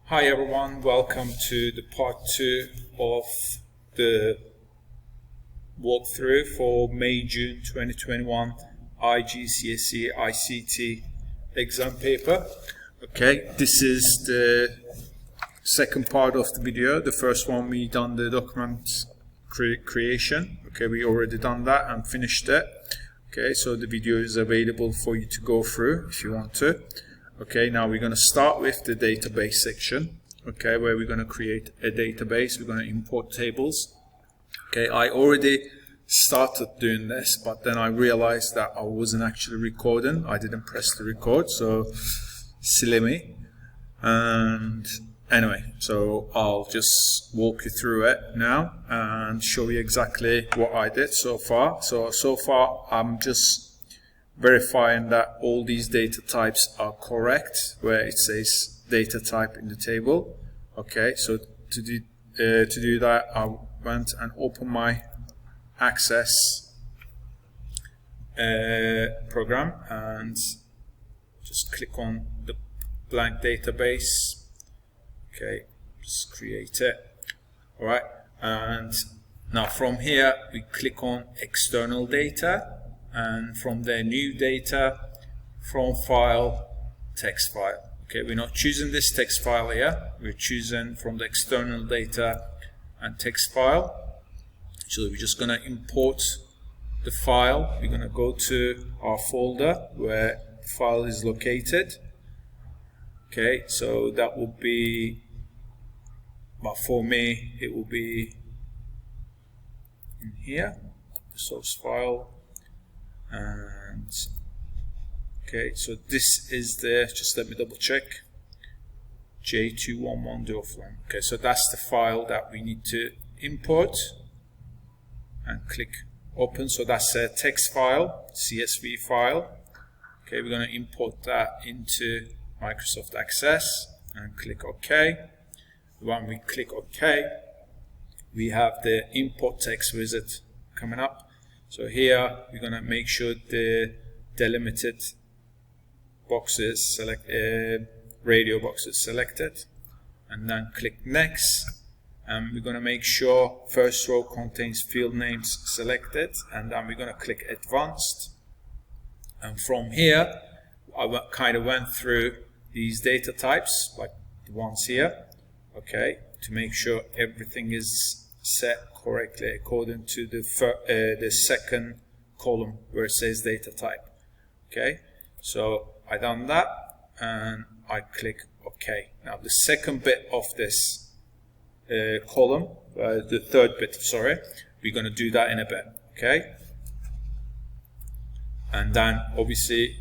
Hi everyone, welcome to the part 2 of the walkthrough for May-June 2021 IGCSE ICT exam paper. Okay, this is the second part of the video. The first one we done the document creation. Okay, we already done that and finished it. Okay, so the video is available for you to go through if you want to. Okay, now we're going to start with the database section, okay, where we're going to create a database. We're going to import tables. Okay, I already started doing this, but then I realized that I wasn't actually recording. I didn't press the record, so silly me. And anyway, so I'll just walk you through it now and show you exactly what I did so far. So far I'm just verifying that all these data types are correct where it says data type in the table. Okay, so to do that, I went and opened my Access program and just click on the blank database. Okay, just create it. Alright, and now from here we click on external data, and from there new data, from file, text file. Okay, we're not choosing this text file here, we're choosing from the external data and text file. So we're just going to import the file. We're going to go to our folder where the file is located. Okay, so that will be, but for me it will be in here, the source file. And okay, so this is the, just let me double check, J211.form. Okay, so that's the file that we need to import, and click open. So that's a text file, CSV file. Okay, we're going to import that into Microsoft Access and click OK. When we click OK, we have the import text wizard coming up. So here we're going to make sure the delimited boxes select, radio boxes selected, and then click next. And we're going to make sure first row contains field names selected, and then we're going to click advanced. And from here I kind of went through these data types like the ones here, okay, to make sure everything is set correctly according to the second column where it says data type. Okay, so I done that and I click OK. Now the second bit of this column, the third bit, sorry, we're going to do that in a bit. Okay, and then obviously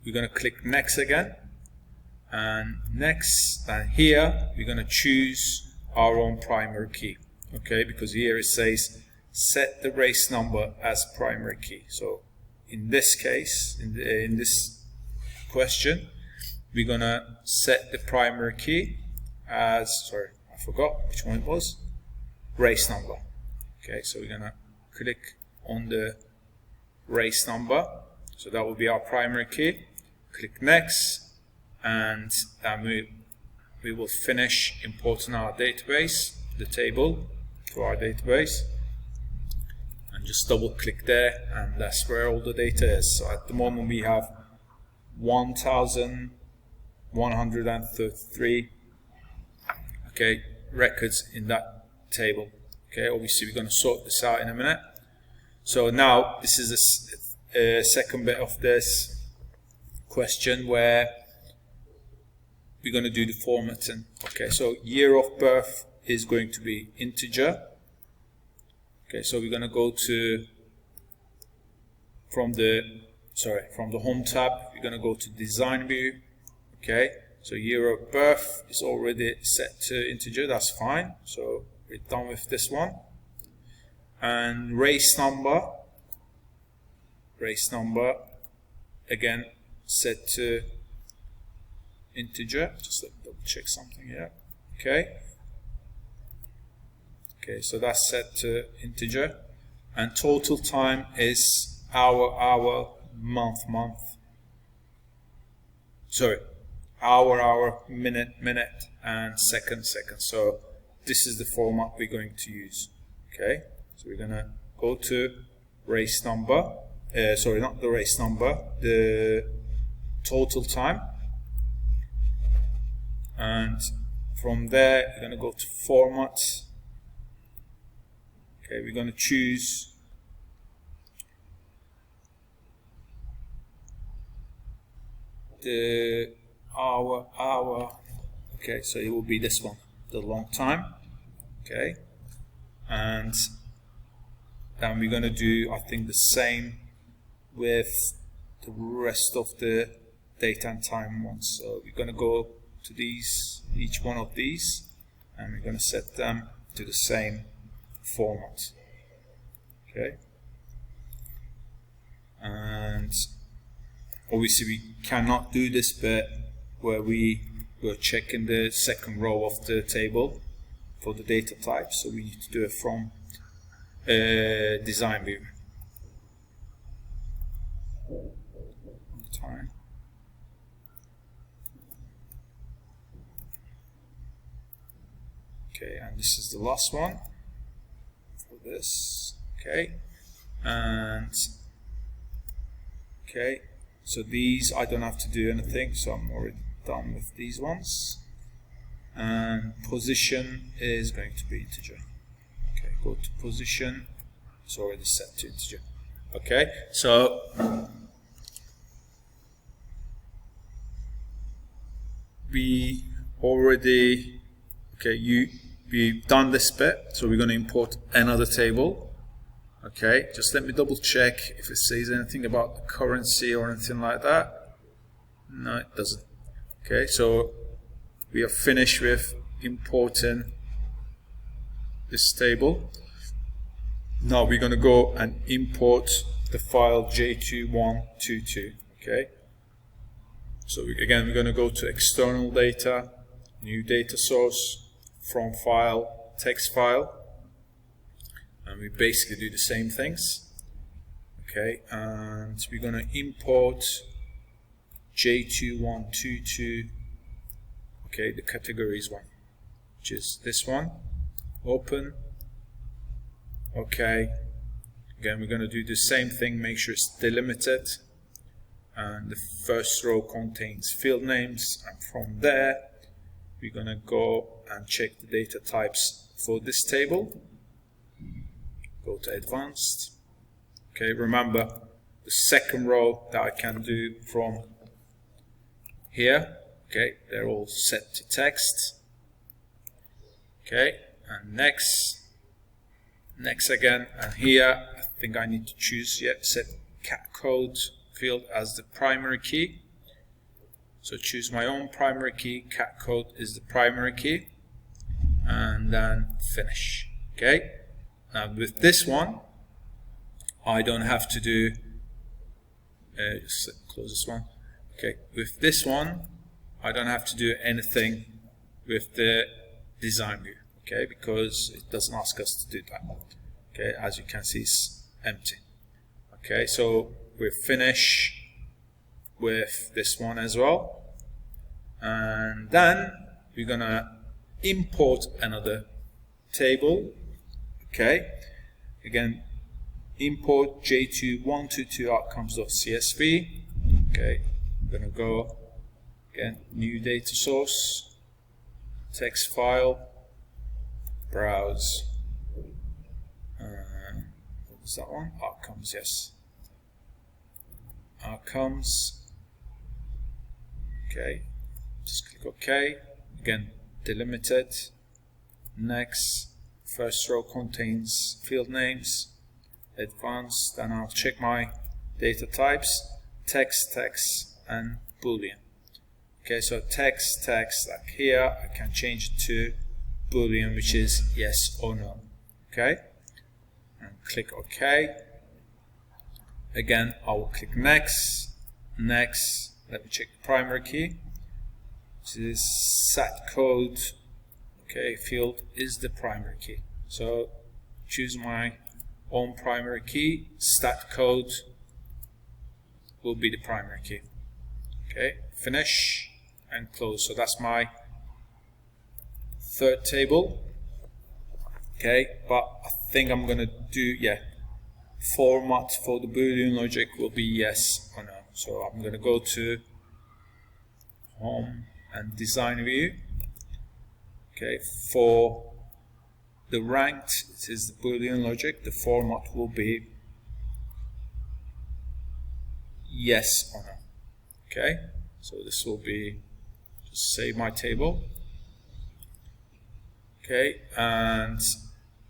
we're going to click next again, and next, and here we're going to choose our own primary key. Okay, because here it says set the race number as primary key. So in this case, in this question, we're gonna set the primary key as, sorry, I forgot which one it was, race number. Okay, so we're gonna click on the race number. So that will be our primary key. Click next, and then we will finish importing our database, the table, to our database, and just double click there, and that's where all the data is. So at the moment we have 1,133 okay records in that table. Okay, obviously we're going to sort this out in a minute. So now this is the second bit of this question where we're going to do the formatting. Okay, so year of birth is going to be integer. Okay, so we're going to go to from the home tab, we're going to go to design view. Okay, so year of birth is already set to integer, that's fine, so we're done with this one. And race number again set to integer. Just let me double check something here. Okay, so that's set to integer, and total time is hour, month. Sorry, hour, minute, and second. So this is the format we're going to use. Okay, so we're gonna go to race number. Sorry, not the race number, the total time, and from there you're gonna go to format. Okay, we're gonna choose the hour. Okay, so it will be this one, the long time. Okay, and then we're gonna do, I think, the same with the rest of the date and time ones. So we're gonna go to these, each one of these, and we're gonna set them to the same format. Okay, and obviously we cannot do this bit where we were checking the second row of the table for the data type, so we need to do it from design view. Time. Okay, and this is the last one for this. Okay, and okay, so these I don't have to do anything, so I'm already done with these ones. And position is going to be integer. Okay, go to position, it's already set to integer. Okay, so we already, we've done this bit, so we're going to import another table. Okay, just let me double check if it says anything about the currency or anything like that. No, it doesn't. Okay, so we are finished with importing this table. Now we're going to go and import the file J2122. Okay, so again we're going to go to external data, new data source, from file, text file, and we basically do the same things. Okay, and we're going to import J2122. Okay, the categories one, which is this one. Open. Okay, again we're going to do the same thing, make sure it's delimited, and the first row contains field names, and from there we're going to go and check the data types for this table. Go to advanced. Okay, remember the second row that I can do from here. Okay, they're all set to text. Okay, and next again, and here I think I need to choose, set cat code field as the primary key. So choose my own primary key, cat code is the primary key, and then finish. Okay, now with this one I don't have to do, just close this one. Okay, with this one I don't have to do anything with the design view. Okay, because it doesn't ask us to do that. Okay, as you can see, it's empty. Okay, so we're finished with this one as well, and then we're gonna import another table. Okay, again import J2122 outcomes.csv. Okay, I'm gonna go again, new data source, text file, browse, what was that one? Outcomes, yes. Outcomes. Okay, just click OK. Again, delimited. Next, first row contains field names. Advanced, then I'll check my data types, text, and Boolean. Okay, so text, like here, I can change it to Boolean, which is yes or no. Okay, and click OK. Again, I will click next. Let me check the primary key. This is stat code. Okay, field is the primary key. So choose my own primary key. Stat code will be the primary key. Okay, finish, and close. So that's my third table. Okay, but I think I'm gonna do, format for the Boolean logic will be yes or no. So I'm gonna go to Home and Design View. Okay, for the ranked, it is the Boolean logic. The format will be yes or no. Okay, so this will be, just save my table. Okay, and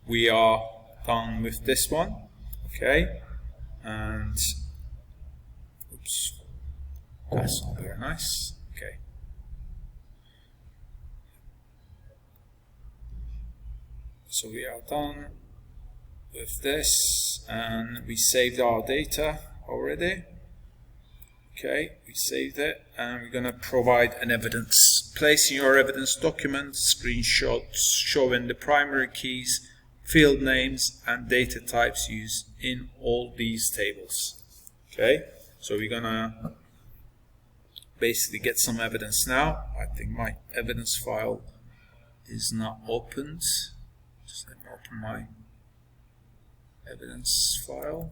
we are done with this one. Okay, and oops, that's not very nice. Okay, so we are done with this, and we saved our data already. Okay, we saved it, and we're going to provide an evidence. Place in your evidence document screenshots showing the primary keys, field names, and data types used in all these tables. Okay, so we're going to basically get some evidence now. I think my evidence file is not opened. Just let me open my evidence file.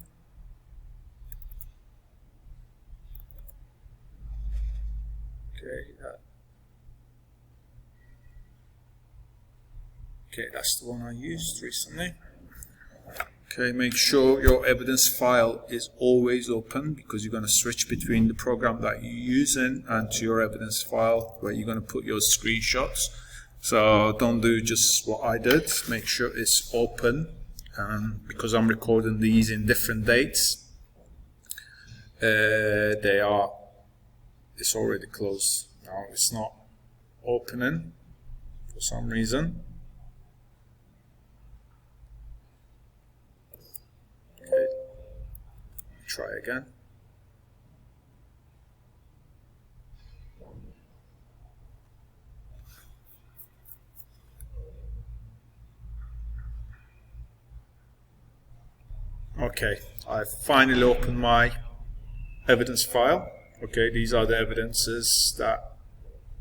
Okay, that's the one I used recently. Okay, make sure your evidence file is always open, because you're going to switch between the program that you're using and to your evidence file where you're going to put your screenshots. So don't do just what I did. Make sure it's open, because I'm recording these in different dates. It's already closed. Now it's not opening for some reason. Okay, try again. Okay, I finally opened my evidence file. Okay, these are the evidences that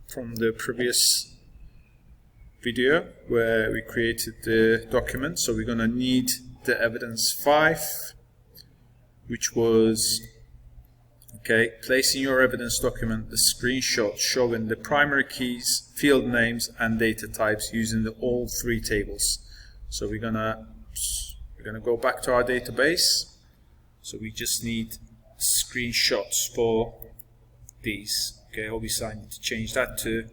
from the previous video where we created the document. So we're going to need the evidence 5, which was, okay, place in your evidence document the screenshot showing the primary keys, field names, and data types using all 3 tables. So we're gonna go back to our database. So we just need screenshots for these. Okay, obviously I need to change that to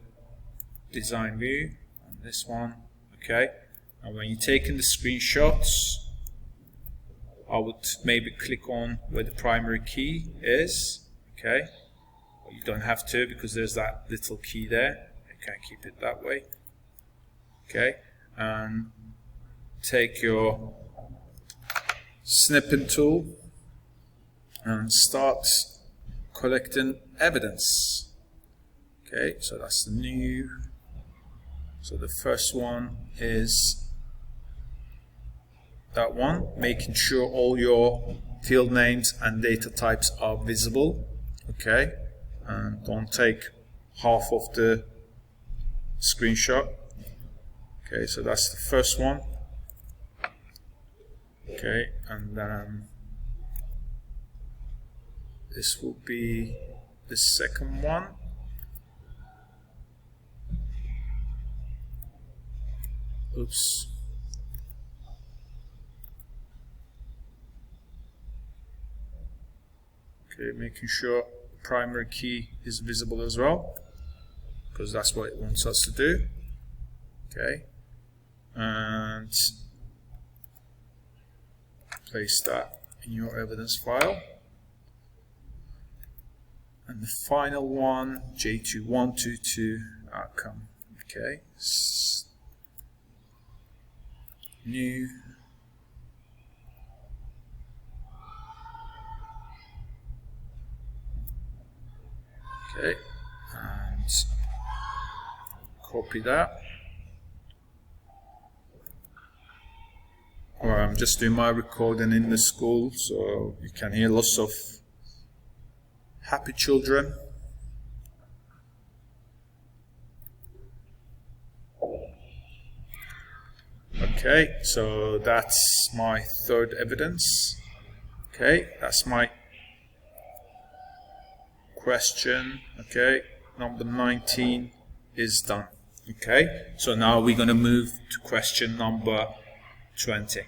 design view, and this one. Okay, and when you're taking the screenshots, I would maybe click on where the primary key is. Okay, well, you don't have to, because there's that little key there. You can keep it that way. Okay, and take your snipping tool and start collecting evidence. Okay, so that's the new. So the first one is that one, making sure all your field names and data types are visible. Okay, and don't take half of the screenshot. Okay, so that's the first one. Okay, and then this will be the second one. Oops. Okay, making sure the primary key is visible as well, because that's what it wants us to do. Okay, and place that in your evidence file. And the final one, J2122 outcome. Okay, new. Okay, and copy that. Well, I'm just doing my recording in the school, so you can hear lots of happy children. Okay, so that's my third evidence. Okay, that's my question. Okay, number 19 is done. Okay, so now we're going to move to question number 20.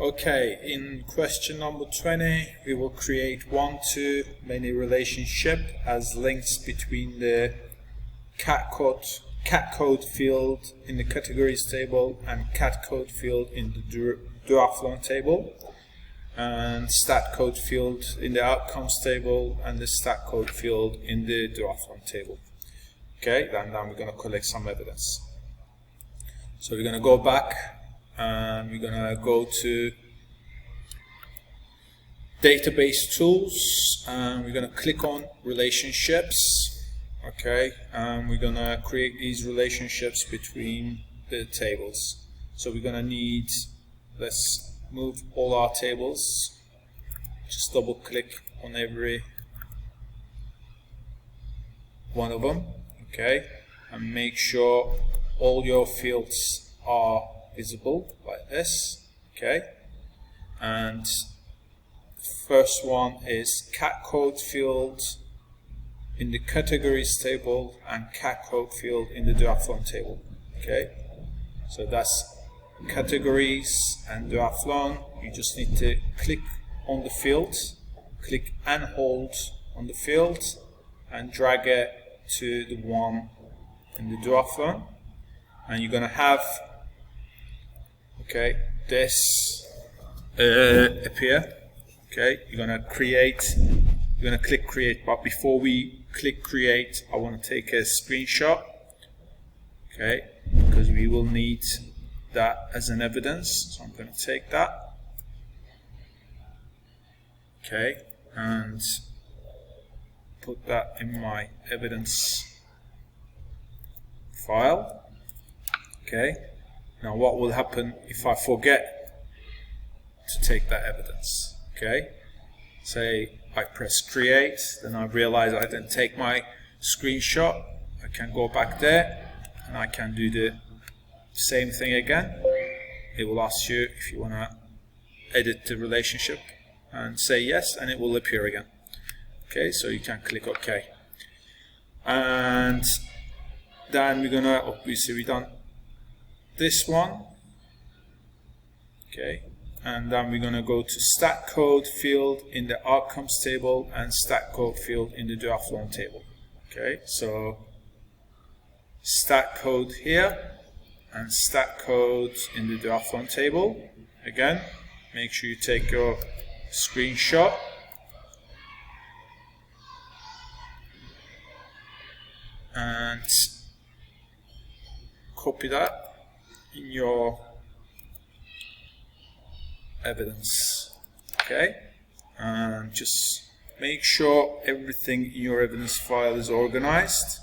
Okay, in question number 20, we will create one-to-many relationship as links between the cat code field in the categories table and cat code field in the duathlon table, and stat code field in the outcomes table and the stat code field in the duathlon table. Okay, then we're going to collect some evidence. So we're going to go back and we're going to go to database tools and we're going to click on relationships. Okay, and we're going to create these relationships between the tables. So we're going to need, let's move all our tables, just double click on every one of them, okay, and make sure all your fields are visible like this, okay, and first one is cat code field in the categories table and cat code field in the duathlon table. Okay, so that's categories and duathlon. You just need to click on the field, click and hold on the field, and drag it to the one in the duathlon, and you're gonna have, okay, this appear. Okay, you're gonna click create, but before we click create, I want to take a screenshot, okay, because we will need that as an evidence. So I'm going to take that, okay, and put that in my evidence file. Okay, now what will happen if I forget to take that evidence? Okay, say I press create, then I realize I didn't take my screenshot. I can go back there and I can do the same thing again. It will ask you if you want to edit the relationship and say yes, and it will appear again. Okay, so you can click OK. And then we're gonna, obviously we've done this one. Okay, and then we're gonna go to stat code field in the outcomes table and stat code field in the duathlon table. Okay, so stat code here and stat code in the duathlon table. Again, make sure you take your screenshot. And copy that in your evidence. Okay, and just make sure everything in your evidence file is organized.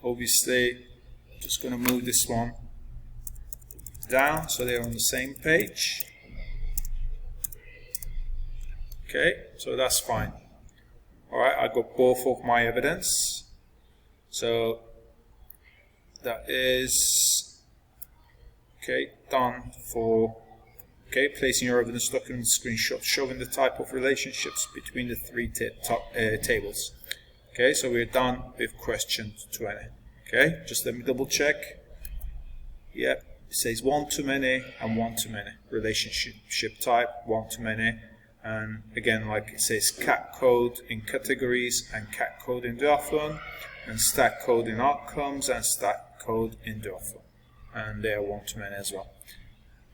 Obviously, I'm just going to move this one down so they're on the same page. Okay, so that's fine. Alright, I got both of my evidence. So that is okay, done for placing your evidence document screenshot showing the type of relationships between the three tables. Okay, so we're done with question 20. Okay, just let me double check. Yep, it says one-to-many and one-to-many. Relationship type, one-to-many. And again, like it says, cat code in categories and cat code in duathlon, and stat code in outcomes and stat code in duathlon. And they are one-to-many as well.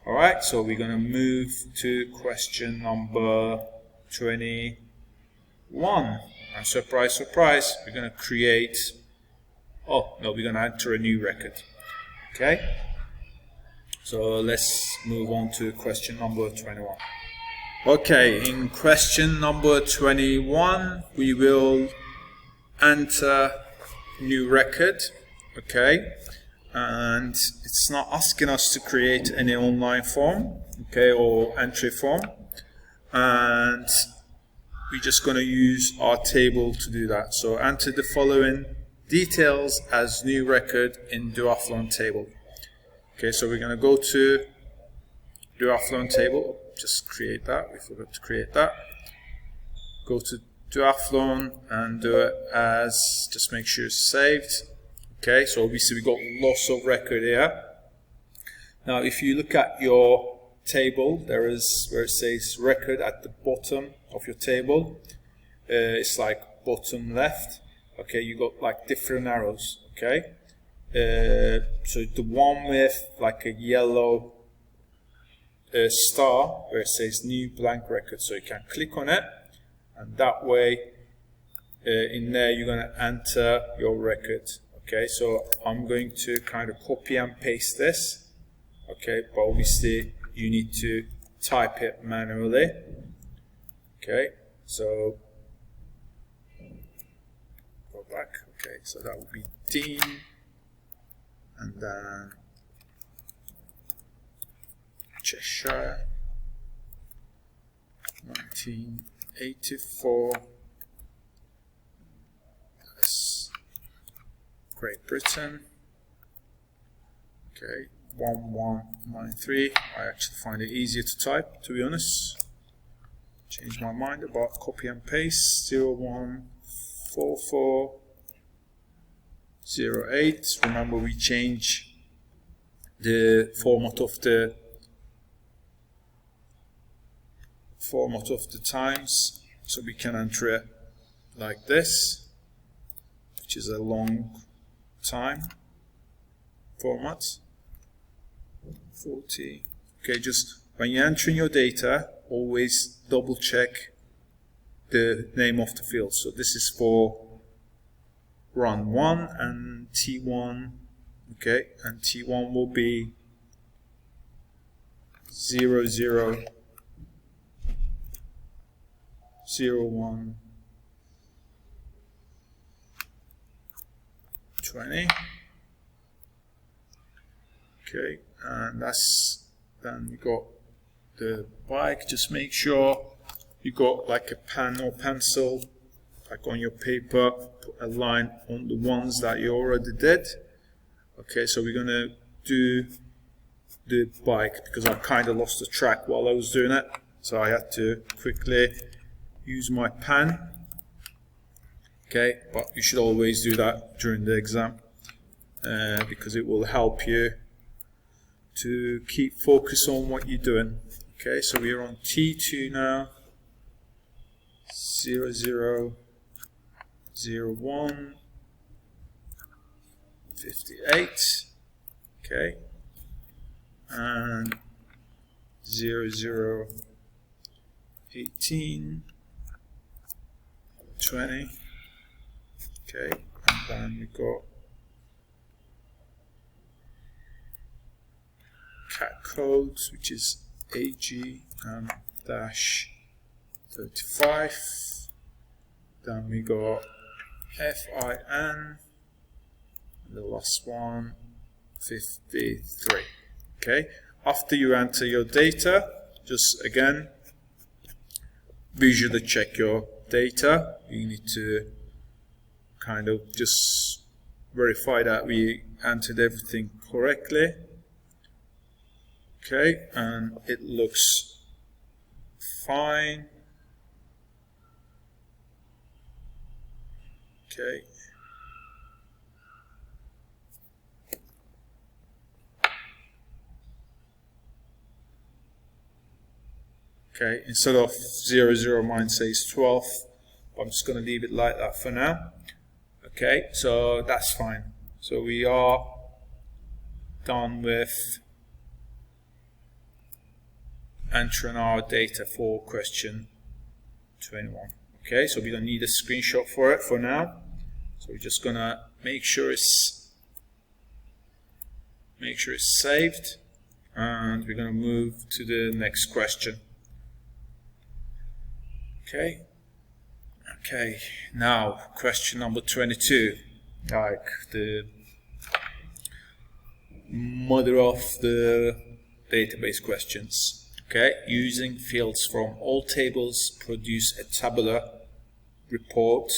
Alright, so we're going to move to question number 21. And surprise, surprise, we're going to create, we're going to enter a new record. Okay, so let's move on to question number 21. Okay, in question number 21, we will enter new record. Okay, and it's not asking us to create any online form, okay, or entry form, and we're just going to use our table to do that. So enter the following details as new record in duathlon table. Okay, so we're going to go to duathlon table. Just create that. We forgot to create that. Go to duathlon and do it as, just make sure it's saved. Okay, so obviously we got loss of record here. Now if you look at your table, there is where it says record at the bottom of your table. It's like bottom left. Okay, you got like different arrows. Okay, so the one with like a yellow star where it says new blank record, so you can click on it, and that way in there you're going to enter your record. Okay, so I'm going to kind of copy and paste this. Okay, but obviously you need to type it manually. Okay, so go back. Okay, so that would be Dean, and then Cheshire, 1984. That's Great Britain. Okay, 1193. I actually find it easier to type, to be honest. Change my mind about copy and paste. 014408. Remember, we change the format of the times, so we can enter it like this, which is a long time format. 40. Okay, just when you're entering your data, always double check the name of the field. So this is for run 1 and T1. Okay, and T1 will be 0001 20. Okay, and that's, then we got the bike. Just make sure you got like a pen or pencil like on your paper, put a line on the ones that you already did. Okay, so we're gonna do the bike because I kind of lost the track while I was doing it, so I had to quickly use my pen. Okay, but you should always do that during the exam because it will help you to keep focus on what you're doing. Okay, so we are on T2 now. 0001 58. Okay, and 0018 20. Okay, and then we got cat codes, which is AG-35. Then we got FIN, and the last one 53. Okay, after you enter your data, just again visually check your data. You need to kind of just verify that we entered everything correctly. Okay, and it looks fine. Okay. Okay, instead of 00, mine says 12. I'm just going to leave it like that for now. Okay, so that's fine. So we are done with entering our data for question 21. Okay, so we don't need a screenshot for it for now. So we're just gonna make sure it's saved, and we're gonna move to the next question. Okay. Okay, now question number 22, like the mother of the database questions. Okay, using fields from all tables, produce a tabular report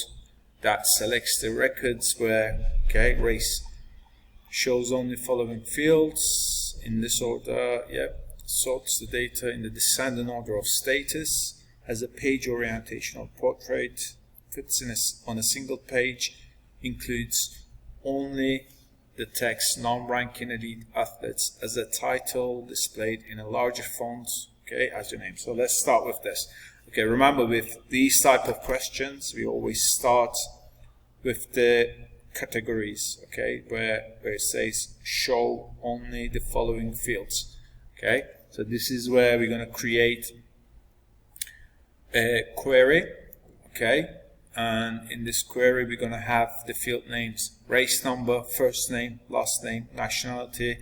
that selects the records where, okay, race shows only following fields in this order. Yep. Sorts the data in the descending order of status, has a page orientational portrait, fits in on a single page, includes only the text non-ranking elite athletes as a title displayed in a larger font, okay, as your name. So let's start with this. Okay, remember with these type of questions, we always start with the categories, okay, where it says show only the following fields. Okay, so this is where we're going to create a query, okay, and in this query we're going to have the field names race number, first name, last name, nationality,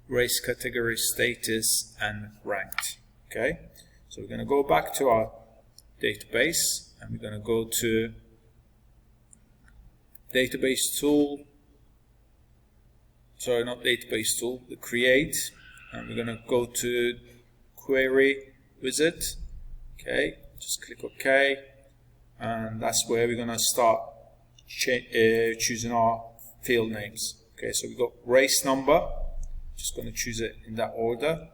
race category, status, and ranked. Okay, so we're going to go back to our database and we're going to go to database tool, sorry, not database tool, the create, and we're going to go to query wizard. Okay, just click OK, and that's where we're going to start choosing our field names. Okay, so we've got race number, just going to choose it in that order.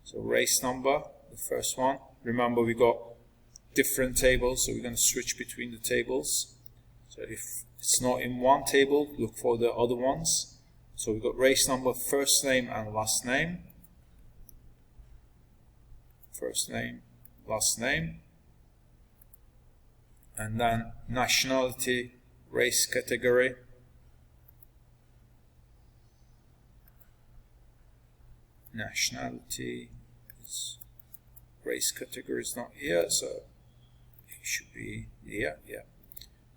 So race number, the first one. Remember we got different tables, so we're going to switch between the tables. So if it's not in one table, look for the other ones. So we've got race number, first name and last name. First name, last name. And then nationality, race category. Nationality, race category is not here, so it should be here, yeah,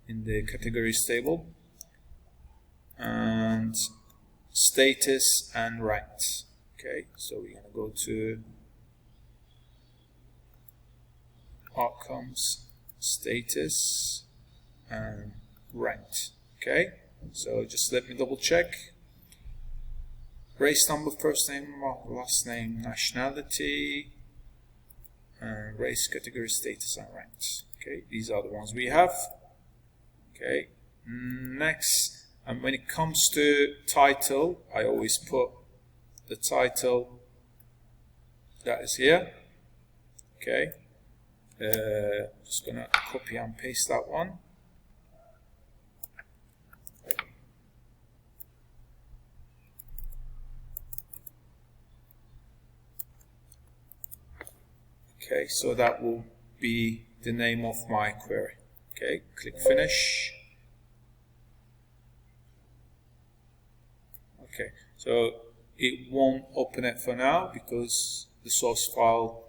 in the categories table. And status and ranked. Okay, so we're going to go to outcomes, status, and ranked. Okay, so just let me double check. Race number, first name, last name, nationality, and race category, status, and ranked. Okay, these are the ones we have. Okay, next, and when it comes to title, I always put the title that is here. Okay, just gonna copy and paste that one. Okay, so that will be the name of my query. Okay, click finish. Okay, so it won't open it for now because the source file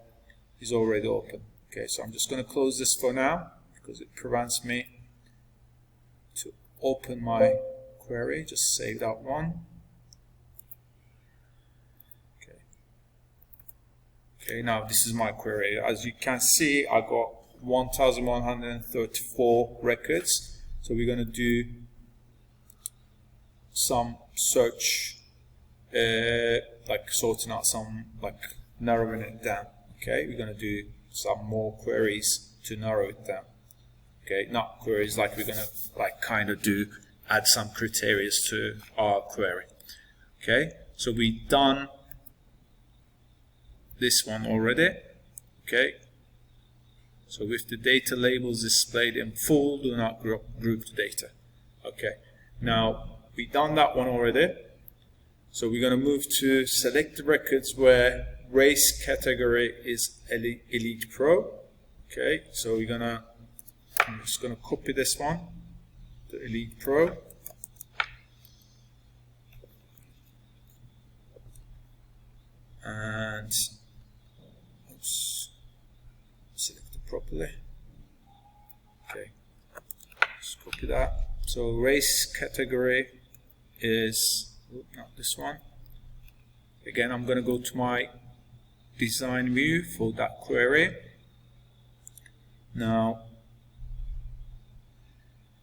is already open. Okay, so I'm just going to close this for now because it prevents me to open my query. Just save that one. Okay, now this is my query. As you can see, I got 1,134 records. So we're going to do some search, like sorting out some, like narrowing it down. Okay, we're going to do some more queries to narrow it down. Okay, not queries like we're going to like kind of do, add some criteria to our query. Okay, so we've done this one already. Okay, so with the data labels displayed in full, do not group the data. Okay, now we've done that one already, so we're going to move to select the records where race category is Elite Pro. Okay, so I'm just gonna copy this one, the Elite Pro, and select it properly. Okay, just copy that. So race category is not this one. Again, I'm going to go to my design view for that query. Now,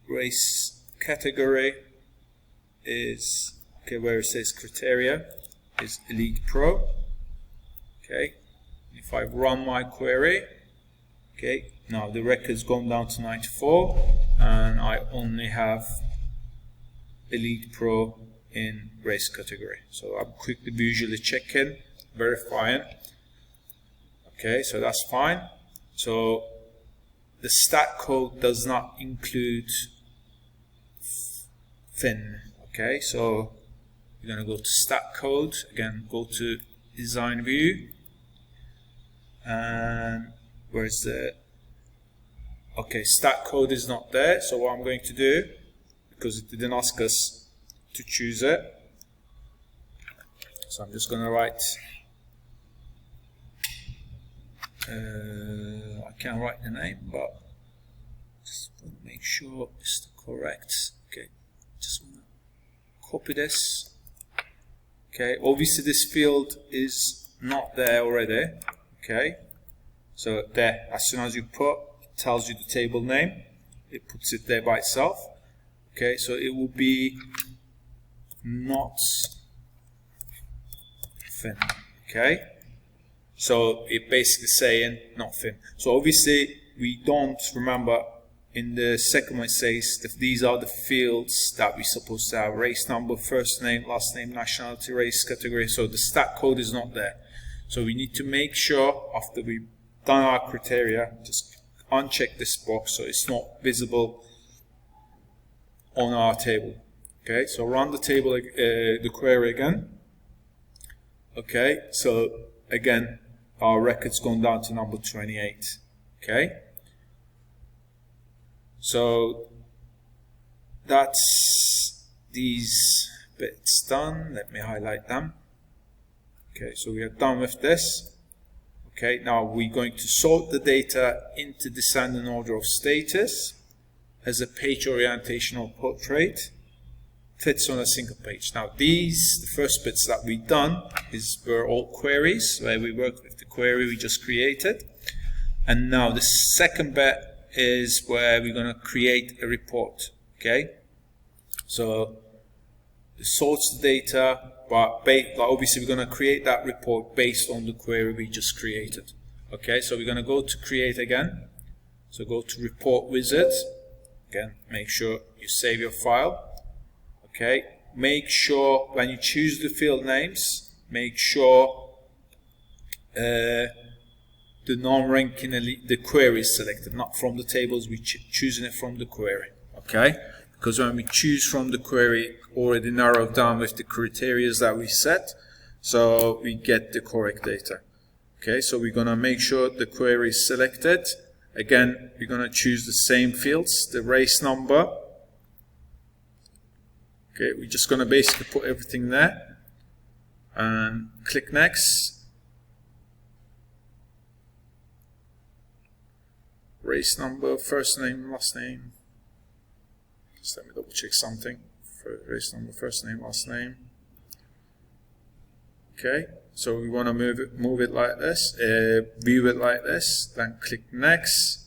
race category is, okay, where it says criteria is Elite Pro. Okay, if I run my query, okay, now the record's gone down to 94 and I only have Elite Pro in race category. So I'm quickly visually checking, verifying. Okay, so that's fine. So the stat code does not include fin. Okay, so you're going to go to stat code, again go to design view, and where's the, okay, stat code is not there. So what I'm going to do, because it didn't ask us to choose it, so I'm just going to write, I can't write the name, but just want to make sure it's the correct. Okay, just want to copy this. Okay, obviously this field is not there already. Okay, so there, as soon as you put, it tells you the table name, it puts it there by itself. Okay, so it will be not fin. Okay, so it basically saying not fin. So obviously we don't remember, in the second one it says that these are the fields that we're supposed to have: race number, first name, last name, nationality, race category. So the stat code is not there. So we need to make sure after we've done our criteria, just uncheck this box so it's not visible on our table. Okay, so run the table, the query again. Okay, so again our record's gone down to number 28. Okay, so that's these bits done. Let me highlight them. Okay, so we are done with this. Okay, now we're going to sort the data into descending order of status as a page orientation or portrait fits on a single page. Now these, the first bits that we've done were all queries, where we worked with the query we just created. And now the second bit is where we're going to create a report. Okay, so it sorts the data, but obviously we're going to create that report based on the query we just created. Okay, so we're going to go to create again. So go to report wizard. Again, make sure you save your file. Okay, make sure when you choose the field names, make sure the non-ranking the query is selected, not from the tables. We're choosing it from the query. Okay, because when we choose from the query, already narrowed down with the criteria that we set, so we get the correct data. Okay, so we're going to make sure the query is selected. Again, we're going to choose the same fields, the race number. Okay, we're just going to basically put everything there and click next. Race number, first name, last name. Just let me double check something. Race number, first name, last name. Okay, so we want to move it like this, view it like this, then click next.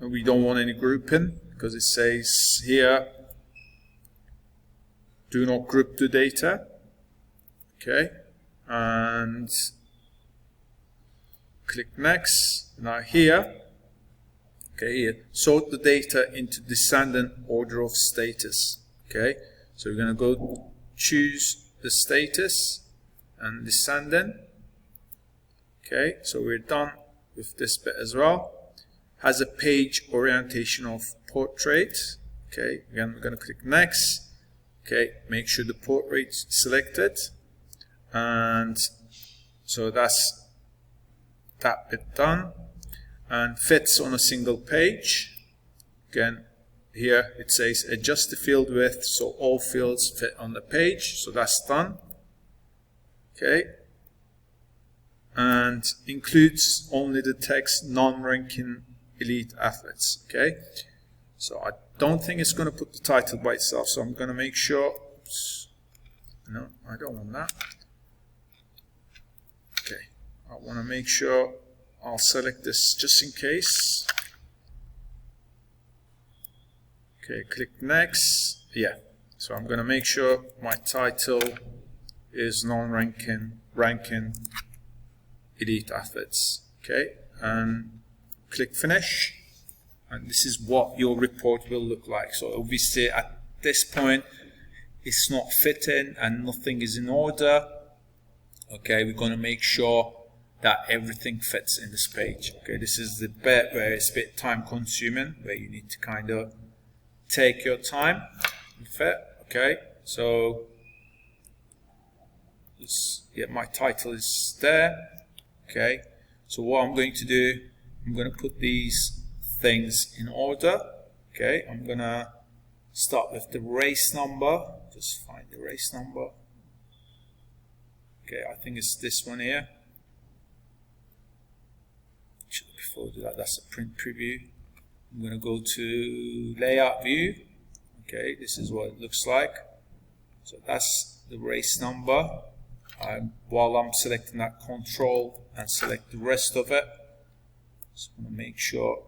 And we don't want any grouping because it says here, do not group the data. Okay, and click next. Now here, okay, here, sort the data into descendant order of status. Okay, so we're going to go choose the status and descendant. Okay, so we're done with this bit as well. Has a page orientation of portrait. Okay, again we're going to click next. Okay, make sure the portrait's selected, and so that's that bit done, and fits on a single page. Again, here it says adjust the field width so all fields fit on the page, so that's done. Okay, and includes only the text non-ranking elite athletes. Okay, so I don't think it's going to put the title by itself, so I'm going to make sure, oops, no, I don't want that. Okay, I want to make sure I'll select this just in case. Okay, click next. Yeah, so I'm going to make sure my title is non-ranking, ranking elite athletes. Okay, and click finish. And this is what your report will look like. So obviously at this point it's not fitting and nothing is in order, okay, we're going to make sure that everything fits in this page. Okay, this is the bit where it's a bit time consuming, where you need to kind of take your time and fit. Okay, so my title is there. Okay, so what I'm going to do, I'm going to put these things in order. Okay, I'm going to start with the race number. Just find the race number. Okay, I think it's this one here. Before I do that, that's a print preview. I'm going to go to layout view. Okay, this is what it looks like. So that's the race number. While I'm selecting that, control and select the rest of it. Just want to make sure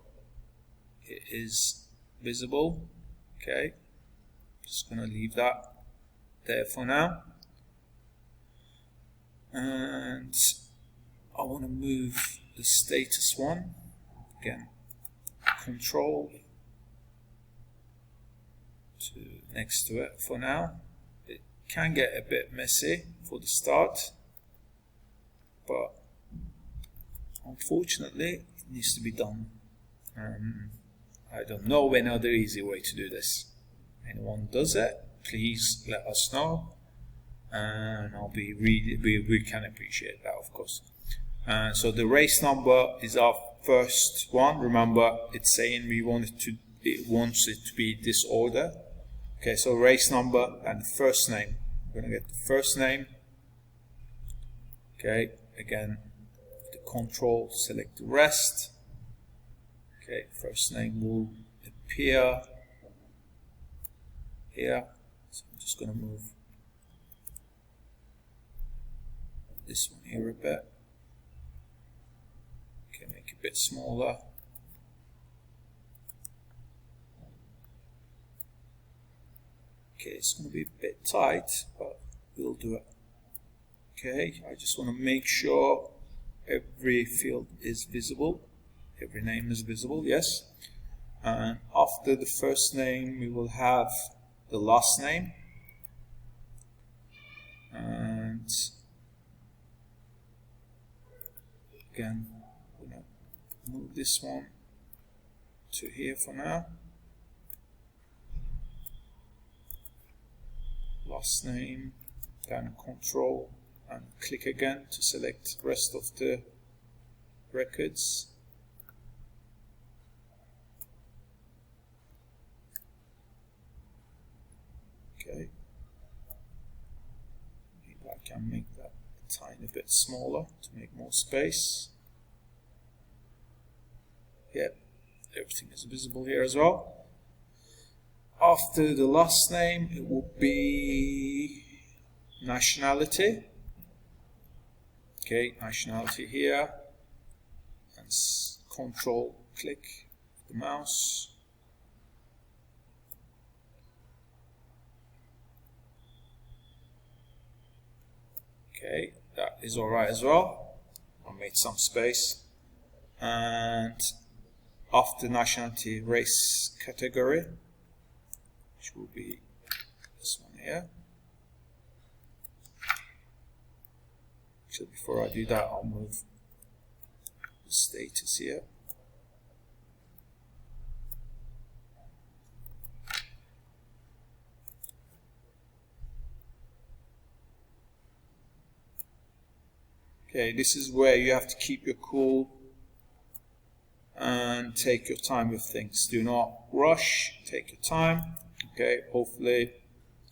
it is visible. Okay, just going to leave that there for now. And I want to move the status one. Again, control to next to it for now. It can get a bit messy for the start, but unfortunately it needs to be done. I don't know any other easy way to do this. Anyone does it, please let us know, and we can appreciate that, of course. So the race number is our first one. Remember, it's saying it wants it to be this order. Okay, so race number and the first name. We're going to get the first name. Okay, again, the control, select the rest. Okay, first name will appear here. So I'm just going to move this one here a bit. Okay, make it a bit smaller. Okay, it's going to be a bit tight, but we'll do it. Okay, I just want to make sure every field is visible. Every name is visible, yes. And after the first name, we will have the last name. And again, I'm going to move this one to here for now. Last name, then control and click again to select the rest of the records. Okay, maybe I can make that a tiny bit smaller to make more space. Yep, everything is visible here as well. After the last name, it will be nationality. Okay, nationality here, and control click the mouse. Okay, that is alright as well. I made some space. And after nationality, race category, which will be this one here. So before I do that, I'll move the status here. Okay, this is where you have to keep your cool and take your time with things. Do not rush, take your time. Okay, hopefully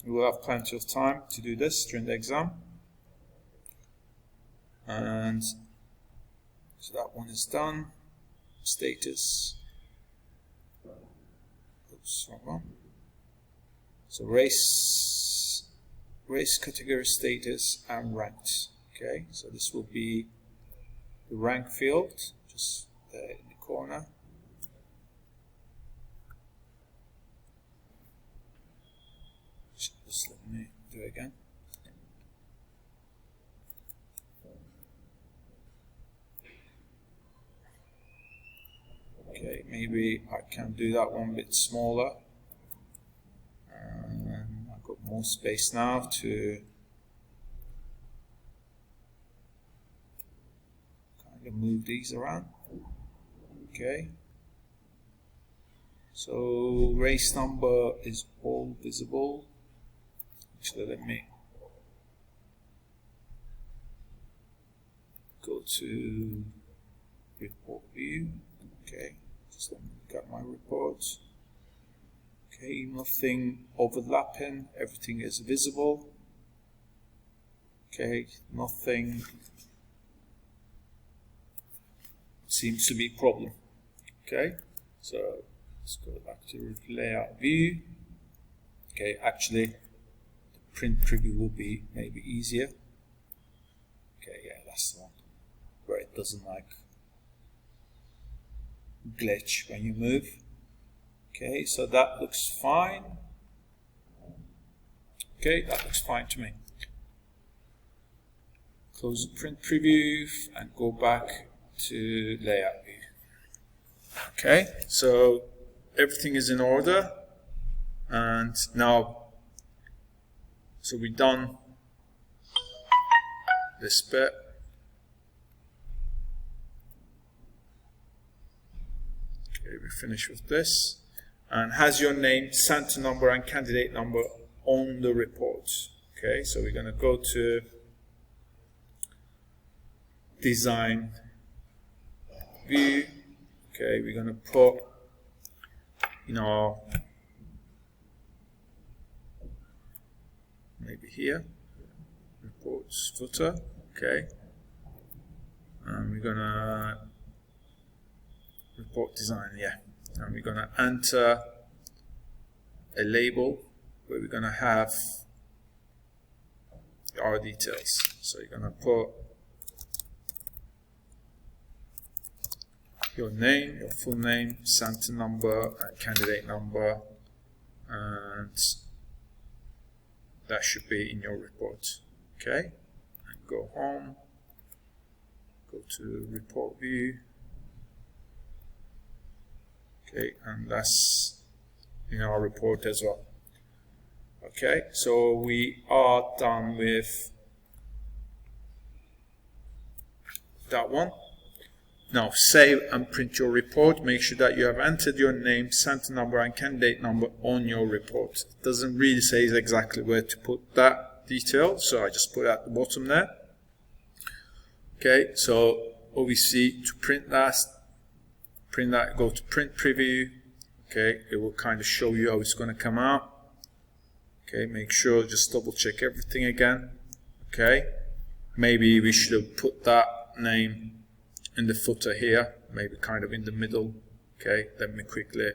you will have plenty of time to do this during the exam. And so that one is done. Status. Oops, wrong one. So race category, status, and ranked. Okay, so this will be the rank field, just there in the corner. Just let me do it again. Okay, maybe I can do that one a bit smaller. more space now to kind of move these around. Okay. So race number is all visible. Actually, let me go to report view. Okay, just let me look at my reports. Okay, nothing overlapping, everything is visible. Okay, nothing seems to be a problem. Okay, so let's go back to layout view. Okay, actually the print preview will be maybe easier. Okay, yeah, that's the one where it doesn't like glitch when you move. Okay, so that looks fine. Okay, that looks fine to me. Close the print preview and go back to layout view. Okay, so everything is in order, and now, so we've done this bit. Okay, we finish with this. And has your name, center number, and candidate number on the report. Okay, so we're going to go to design view. Okay, we're going to put, maybe here, reports footer. Okay, and we're going to report design, yeah. And we're going to enter a label where we're going to have our details. So you're going to put your name, your full name, center number, and candidate number, and that should be in your report. Okay, and go home, go to report view. Okay, and that's in our report as well. Okay, so we are done with that one. Now save and print your report. Make sure that you have entered your name, center number, and candidate number on your report. It doesn't really say exactly where to put that detail, so I just put it at the bottom there. Okay, so obviously to print that, go to print preview. Okay, it will kind of show you how it's going to come out. Okay, make sure, just double check everything again. Okay, maybe we should have put that name in the footer here, maybe kind of in the middle. Okay, let me quickly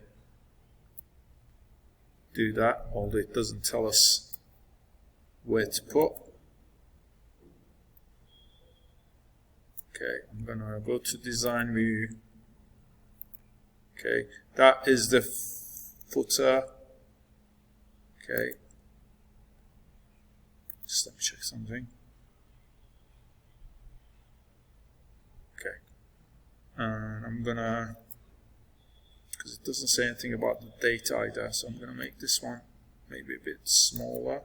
do that, although it doesn't tell us where to put. Okay, I'm gonna go to design view. Okay, that is the footer. Okay, just let me check something. Okay, and I'm gonna, because it doesn't say anything about the date either, so I'm gonna make this one maybe a bit smaller.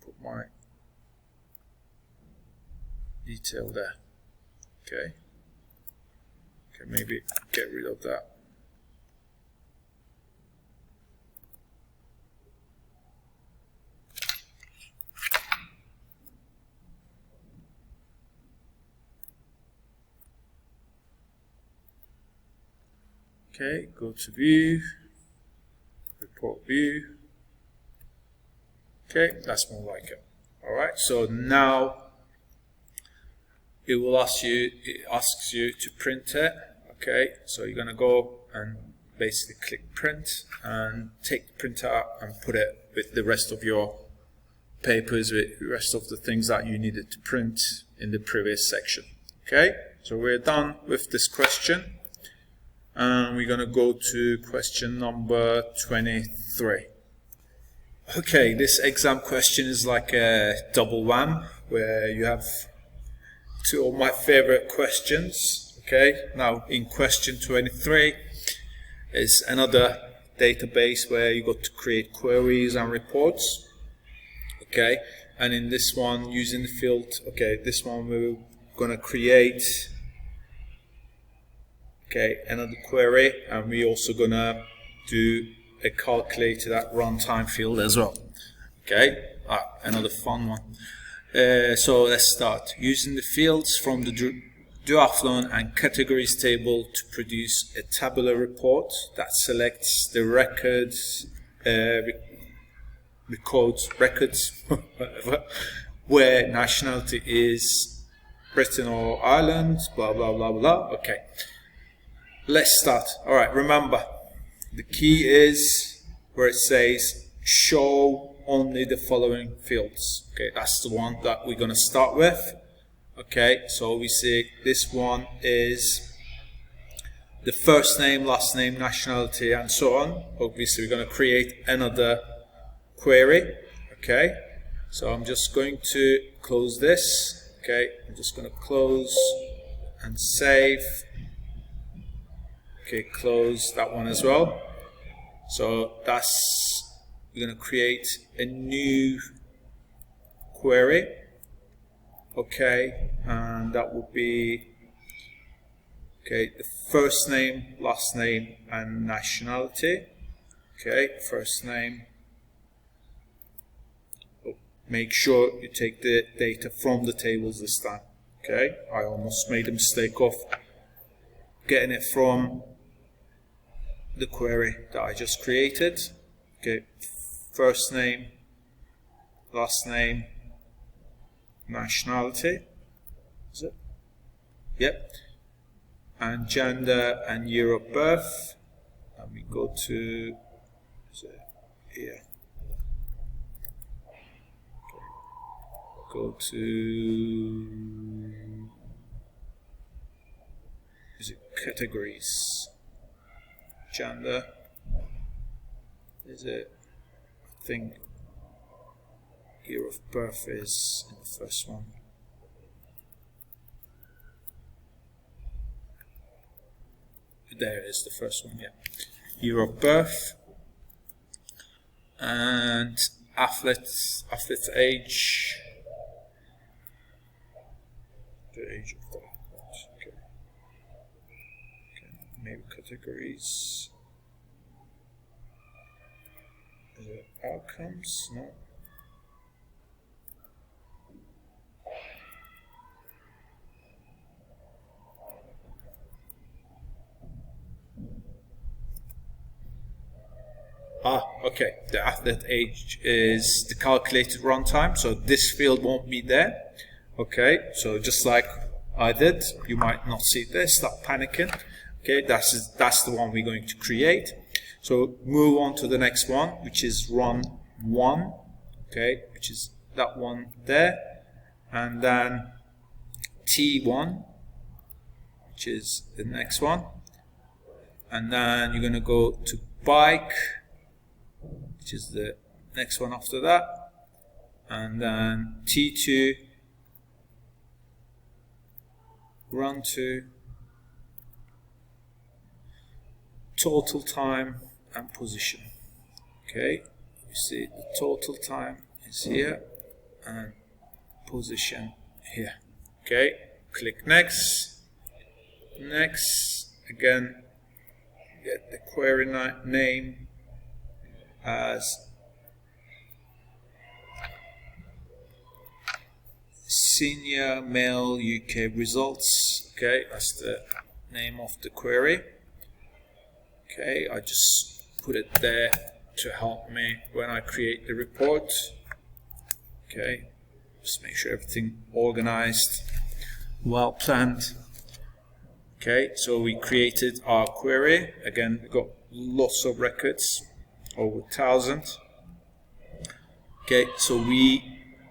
Put my detail there. Okay. Okay, maybe get rid of that. Okay, go to view, report view. Okay, that's more like it. Alright, so now it will ask you, it asks you to print it. Okay, so you're gonna go and basically click print and take the print out and put it with the rest of your papers, with the rest of the things that you needed to print in the previous section. Okay, so we're done with this question, and we're gonna go to question number 23. Okay, this exam question is like a double wham, where you have two of my favorite questions. Okay, now in question 23 is another database where you got to create queries and reports. Okay, and in this one, using the field, okay, this one we're gonna create, okay, another query, and we're also gonna do a calculated at runtime field as well. Okay, another fun one. So let's start. Using the fields from the Duathlon and categories table to produce a tabular report that selects the records, whatever, where nationality is Britain or Ireland, blah blah blah blah. Okay, let's start. All right, remember the key is where it says show only the following fields. Okay, that's the one that we're going to start with. Okay, so we see this one is the first name, last name, nationality, and so on. Obviously, we're going to create another query. Okay, so I'm just going to close this. Okay, I'm just going to close and save. Okay, close that one as well. So that's, we're going to create a new query. Okay, and that will be, okay, the first name, last name, and nationality. Okay, first name. Oh, make sure you take the data from the tables this time. Okay, I almost made a mistake of getting it from the query that I just created. Okay, first name, last name, nationality, is it? Yep. And gender and year of birth. And we go to, is it here? Okay. Go to, is it categories? Gender. Is it? I think year of birth is in the first one. There it is, the first one, yeah. Year of birth. And athlete age. The age of the athlete. Okay. Okay, maybe categories. Is it outcomes? No. Okay, the athlete age is the calculated runtime, so this field won't be there. Okay, so just like I did, you might not see this, stop panicking. Okay, that's the one we're going to create. So move on to the next one, which is run 1, okay, which is that one there, and then T1, which is the next one, and then you're going to go to bike, which is the next one after that, and then T2, run 2, total time and position. Okay, you see the total time is here and position here. Okay, click next. Next, again, get the query name as Senior Male UK Results. Okay, that's the name of the query. Okay, I just put it there to help me when I create the report. Okay, just make sure everything organized, well planned. Okay, so we created our query. Again, we've got lots of records, over 1,000. Okay, so we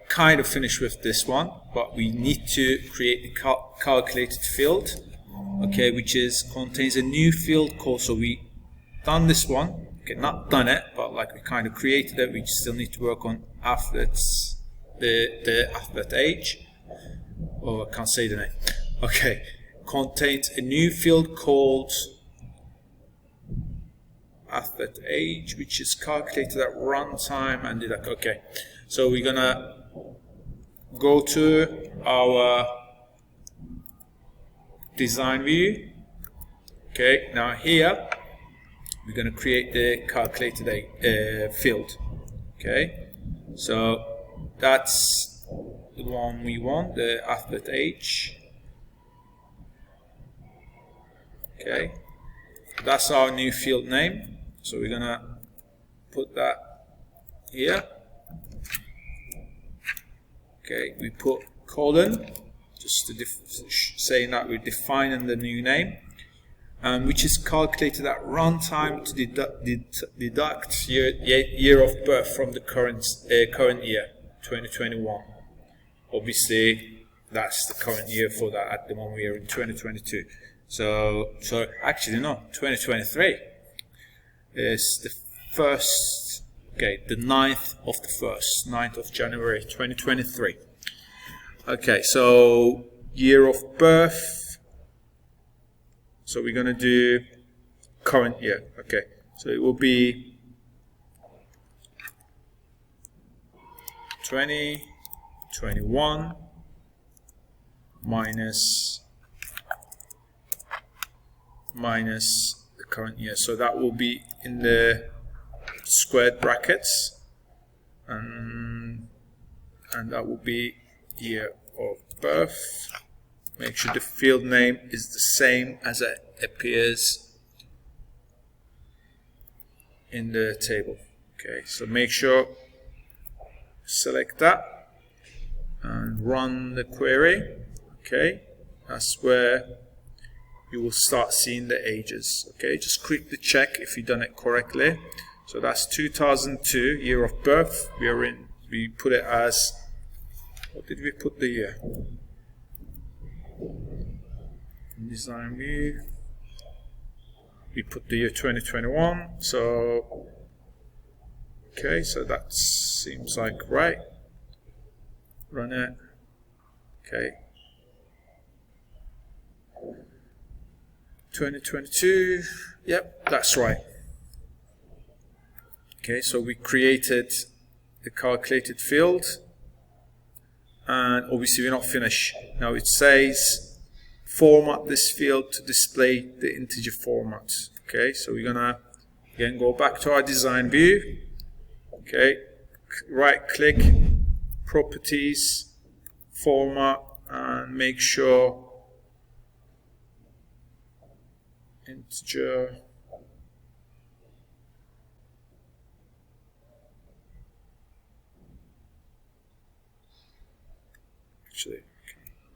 kind of finished with this one, but we need to create the calculated field, okay, which contains a new field called, so we done this one, okay, not done it, but like we kind of created it, we still need to work on athletes, the athlete age, oh, I can't say the name, okay, contains a new field called athlete age, which is calculated at runtime and deduct. Okay, so we're gonna go to our design view. Okay, now here we're gonna create the calculated field. Okay, so that's the one we want, the athlete age. Okay, that's our new field name, so we're gonna put that here. Okay, we put colon just to saying that we're defining the new name, which is calculated at runtime to deduct year of birth from the current year, 2021. Obviously, that's the current year for that. At the moment, we are in 2022. So actually no, 2023 is the first, okay, the 9th of the 1st, 9th of January 2023. Okay, so year of birth, so we're gonna do current year. Okay, so it will be 2021 minus the current year, so that will be in the squared brackets, and that will be year of birth. Make sure the field name is the same as it appears in the table. Okay, so make sure select that and run the query. Okay, that's where you will start seeing the ages. Okay, just click the check if you've done it correctly. So that's 2002, year of birth. We put it as, what did we put the year? Design view. We put the year 2021. So okay, so that seems like right. Run it. Okay. 2022, yep, that's right. Okay, so we created the calculated field, and obviously we're not finished. Now it says format this field to display the integer format. Okay, so we're gonna again go back to our design view. Okay, right click, properties, format, and make sure integer actually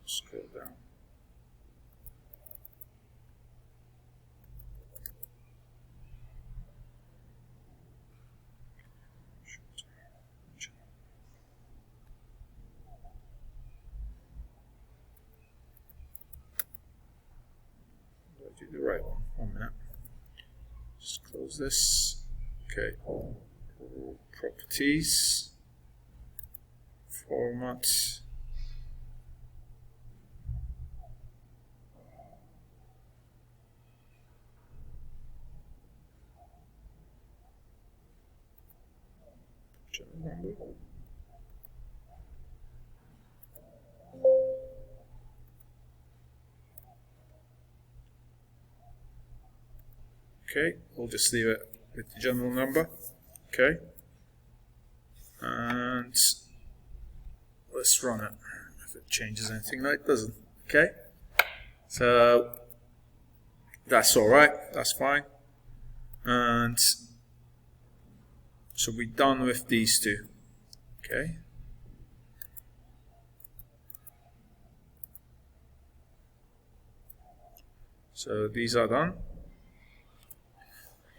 scroll down. Do the right one. 1 minute. Just close this. Okay. Properties. Format. Okay, we'll just leave it with the general number. Okay, and let's run it. If it changes anything, no, it doesn't. Okay, so that's all right. That's fine. And so we're done with these two. Okay. So these are done.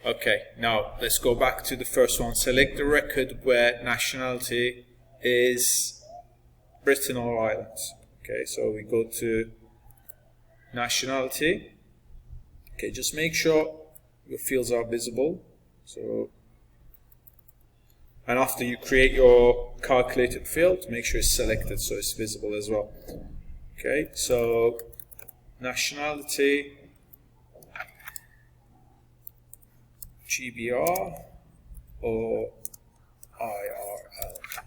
Okay, now let's go back to the first one. Select the record where nationality is Britain or Ireland. Okay, so we go to nationality. Okay, just make sure your fields are visible. So, and after you create your calculated field, make sure it's selected so it's visible as well. Okay, so nationality. GBR or IRL.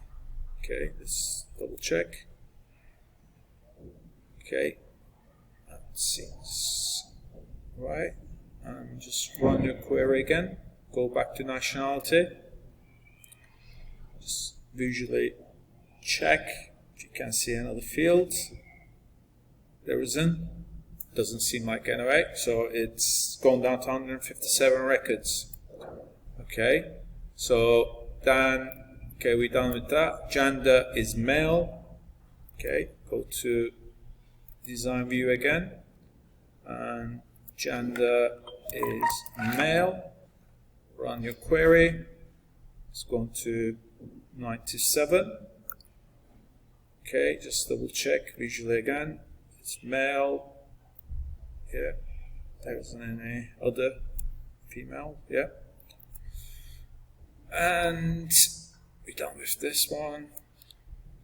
Okay, let's double check. Okay, that seems right. And just run your query again. Go back to nationality. Just visually check if you can see another field. There isn't. Doesn't seem like anyway. So it's gone down to 157 records. Okay. So then, okay, we're done with that. Gender is male. Okay. Go to design view again. And gender is male. Run your query. It's gone to 97. Okay, just double check visually again. It's male. Yeah, there isn't any other female. Yeah, and we're done with this one.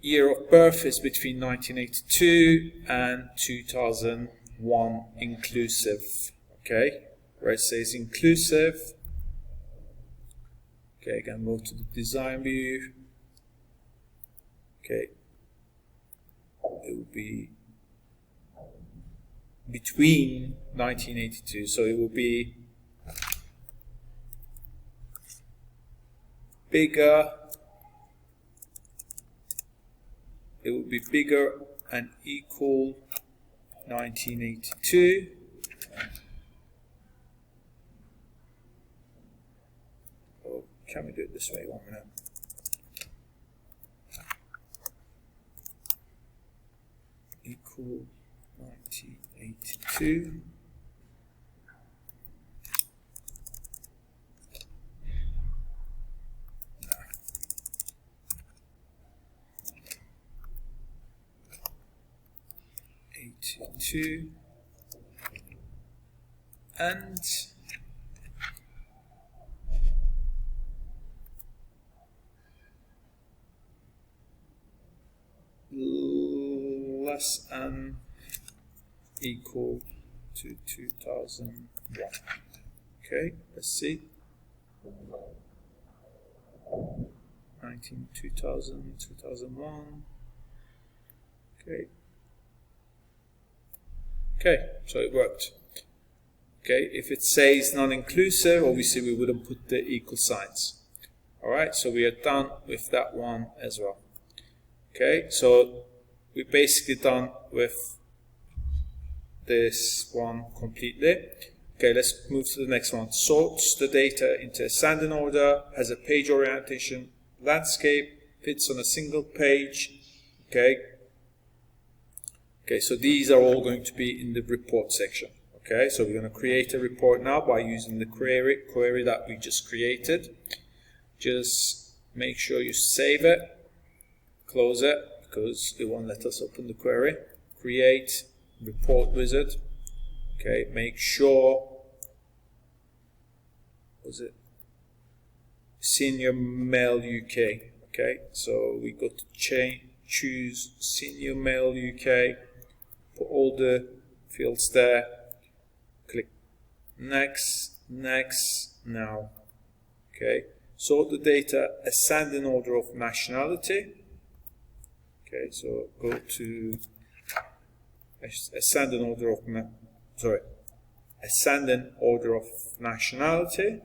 Year of birth is between 1982 and 2001 inclusive. Okay, where it says inclusive. Okay, again, move to the design view. Okay, it will be between 1982, so it will be bigger. It will be bigger and equal 1982. Oh, can we do it this way? 1 minute. Equal 1982. No. 82 and less than equal to 2001. Okay, let's see. 2000, 2001. Okay. Okay, so it worked. Okay, if it says non-inclusive, obviously we wouldn't put the equal signs. Alright, so we are done with that one as well. Okay, so we're basically done with this one completely. Okay, let's move to the next one. Sorts the data into ascending order, has a page orientation, landscape, fits on a single page. Okay. Okay, so these are all going to be in the report section. Okay, so we're going to create a report now by using the query that we just created. Just make sure you save it, close it, because it won't let us open the query. Create report wizard. Okay, make sure, was it senior male UK? Okay, so we got to choose senior male UK, put all the fields there, click next, next, now. Okay, sort the data ascending order of nationality. Okay, so go to ascending order of ascending order of nationality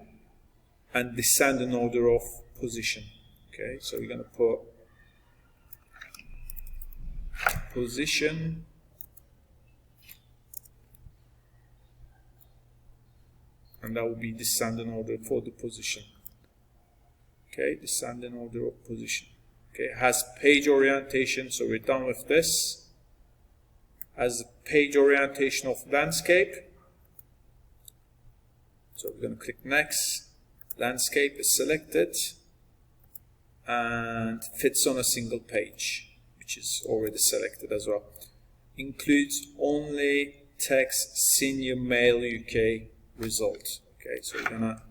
and descending order of position. Okay, so we're going to put position, and that will be descending order for the position. Okay, descending order of position. Okay, it has page orientation, so we're done with this. Has page orientation of landscape. So we're going to click next. Landscape is selected and fits on a single page, which is already selected as well. Includes only text senior male UK result. Okay, so we're going to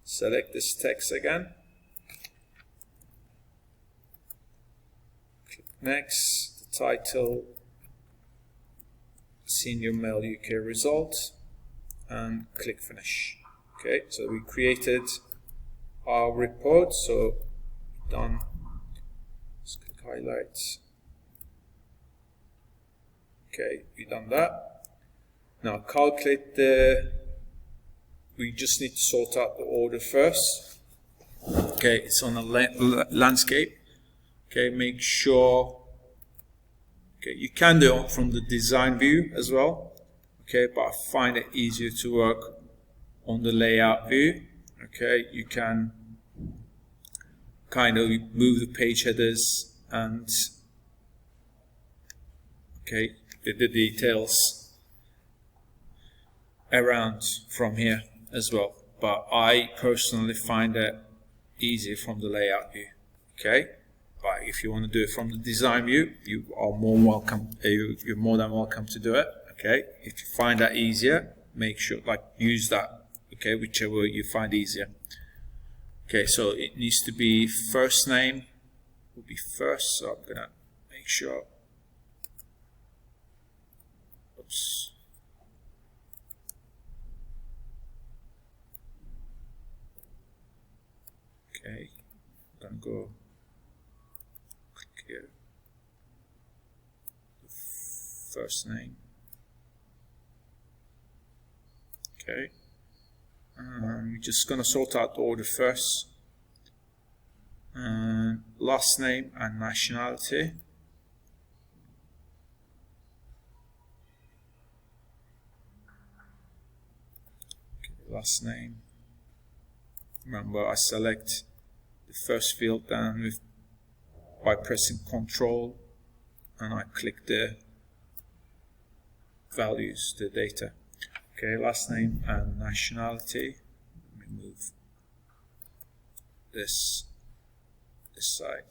select this text again. Click next. The title, senior male UK result, and click finish. Okay, so we created our report. So done. Let's click highlights. Okay, we've done that. Now calculate we just need to sort out the order first. Okay, it's on a landscape. Okay, make sure. Okay, you can do it from the design view as well. Okay, but I find it easier to work on the layout view. Okay, you can kind of move the page headers and okay, the details around from here as well. But I personally find it easier from the layout view. Okay, but if you want to do it from the design view, you are more welcome. You're more than welcome to do it. Okay, if you find that easier, make sure use that. Okay, whichever you find easier. Okay, so it needs to be first name will be first. So I'm gonna make sure. Oops. Okay, I'm gonna go click here. First name. Okay. We're just gonna sort out the order first. Last name and nationality. Okay, last name. Remember, I select the first field down by pressing Ctrl, and I click the values, the data. Okay, last name and nationality. Let me move this side.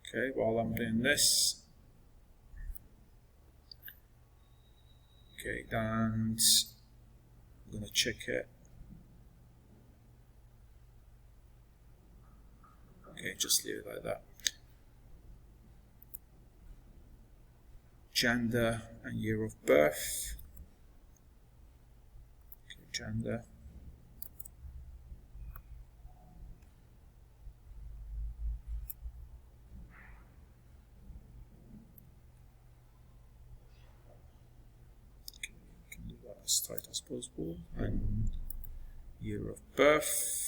Okay, while I'm doing this, okay, and I'm gonna check it. Okay, just leave it like that. Gender and year of birth. Okay, gender. Okay, you can do that as tight as possible. And year of birth.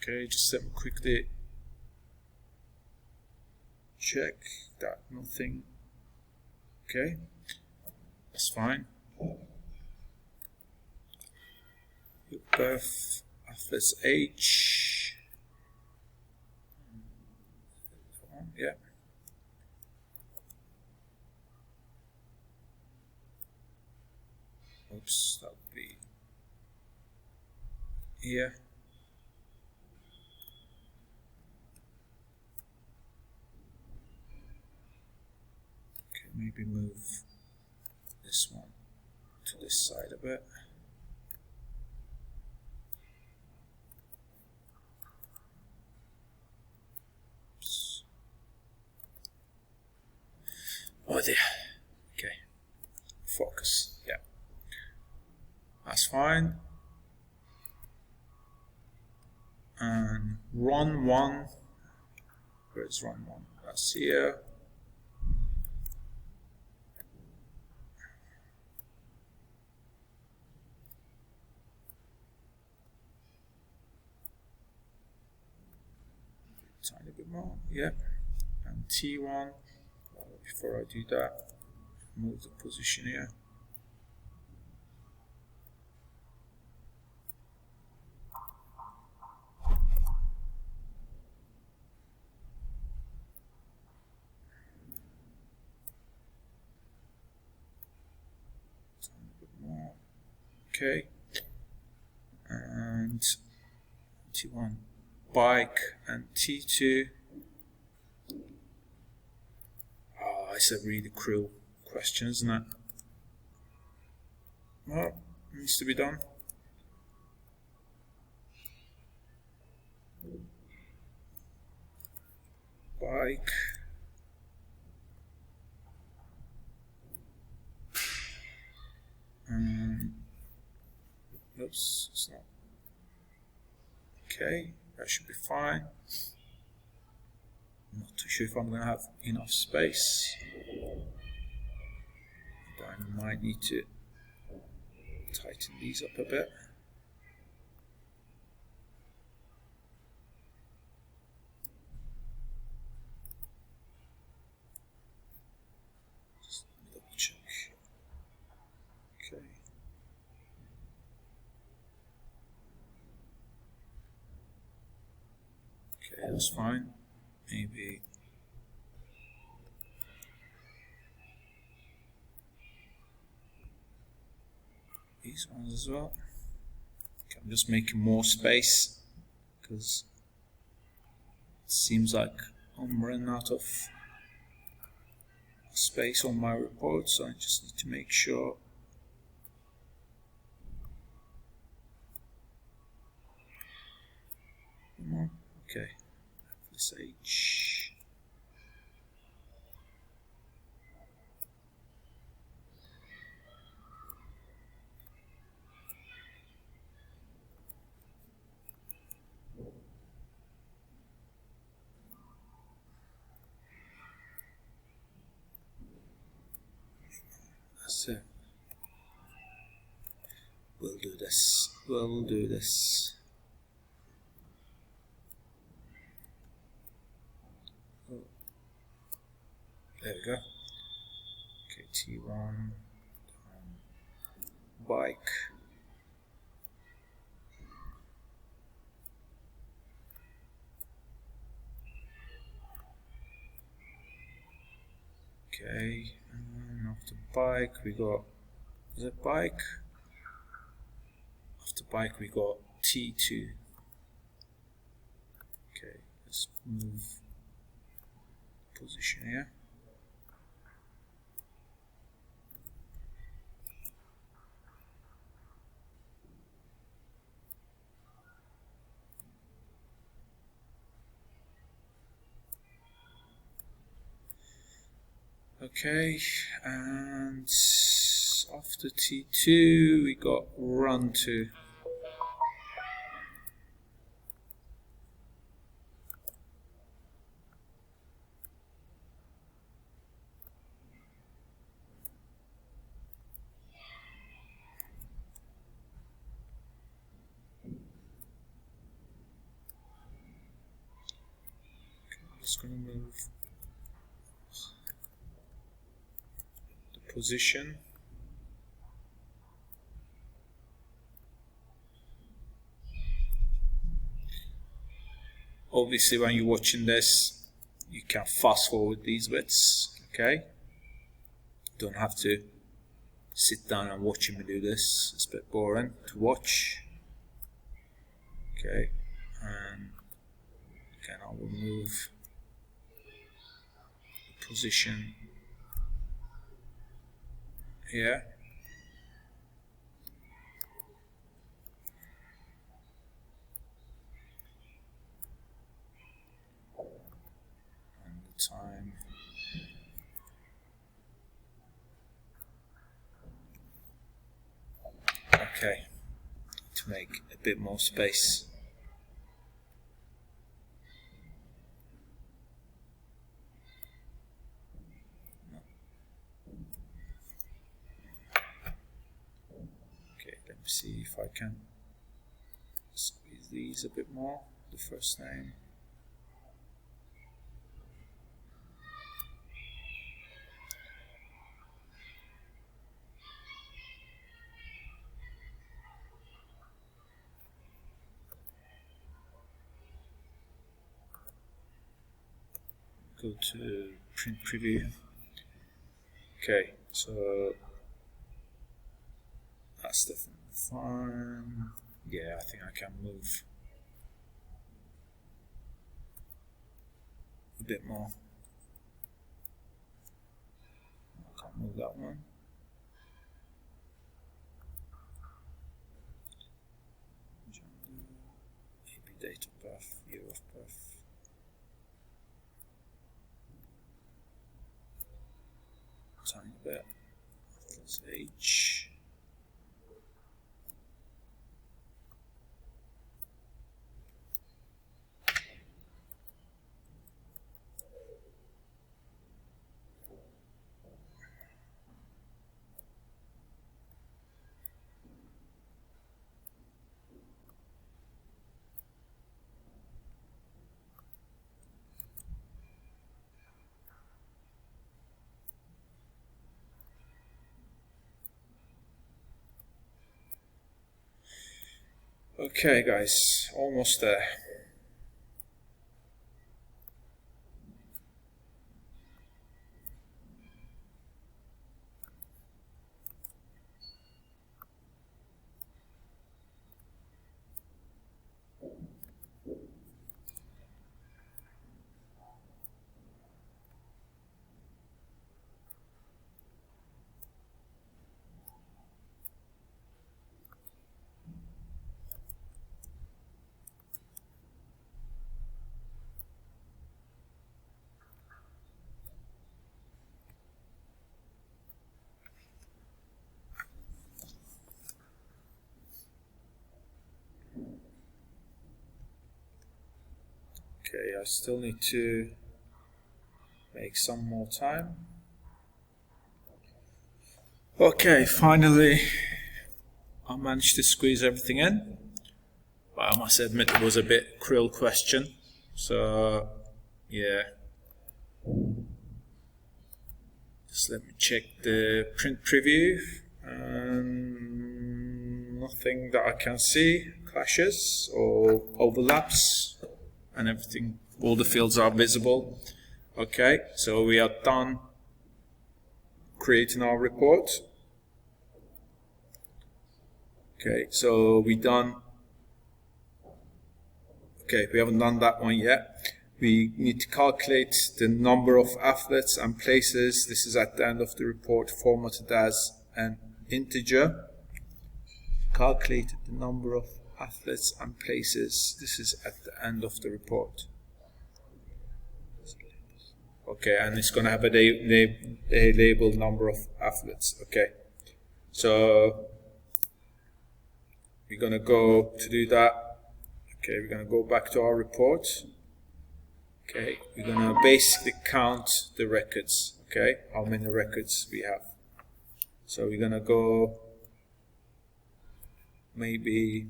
Okay, just let me quickly check that nothing. Okay, that's fine. Your birth, office age. Yeah. Oops, that would be here. Okay, maybe move this one to this side a bit. Oops. Oh dear. Okay. Focus. Yeah. That's fine. And run one. Where's run one? That's here. Tiny bit more. Yeah. And T1. Before I do that, move the position here. Okay, and T1 bike and T2. Oh, it's a really cruel question, isn't it? Well, needs to be done. Bike. Oops, it's not. Okay, that should be fine. I'm not too sure if I'm going to have enough space, but I might need to tighten these up a bit. Just double check. Okay. Okay, that's fine. Maybe these ones as well. Okay, I'm just making more space because it seems like I'm running out of space on my report, so I just need to make sure. Okay, this H. That's it. We'll do this. We'll do this. Oh. There we go. Okay, T1. Bike. Okay, and after bike we got, is it bike? After bike we got T2. Okay, let's move position here. Okay, and after T2 we got run to. I'm just going to move the position. Obviously when you're watching this you can fast forward these bits, okay? Don't have to sit down and watch me do this, it's a bit boring to watch. Okay, and again I will move the position here. And the time. Okay, to make a bit more space. Okay, let me see if I can squeeze these a bit more, the first name. Go to print preview. Okay, so that's definitely fine. Yeah, I think I can move a bit more. Can't move that one. AP date of birth, year of birth. Tiny bit. That's age. Okay guys, almost there. Okay, I still need to make some more time. Okay, finally I managed to squeeze everything in, but I must admit it was a bit cruel question, so yeah. Just let me check the print preview. Nothing that I can see clashes or overlaps, and everything, all the fields are visible. Okay, so we are done creating our report. Okay, so we done. Okay, we haven't done that one yet. We need to calculate the number of athletes and places. This is at the end of the report, formatted as an integer. Calculate the number of athletes and places. This is at the end of the report. Okay, and it's going to have a labeled number of athletes. Okay, so we're going to go to do that. Okay, we're going to go back to our report. Okay, we're going to basically count the records. Okay, how many records we have. So we're going to go maybe,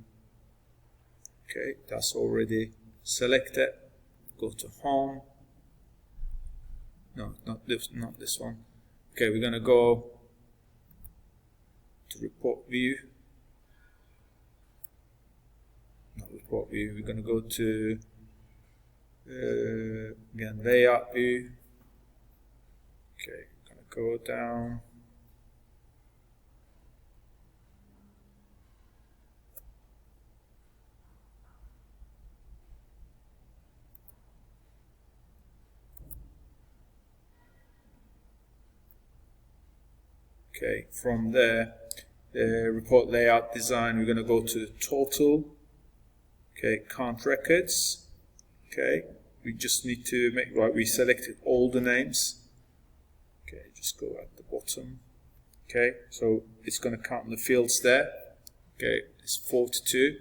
okay, that's already selected. Go to home. No, not this one. Okay, we're going to go to report view. Not report view, we're going to go to again layout view. Okay, I'm going to go down. Okay, from there, the report layout design, we're going to go to total. Okay, count records. Okay, we just need to make, right, we selected all the names. Okay, just go at the bottom. Okay, so it's going to count the fields there. Okay, it's 42.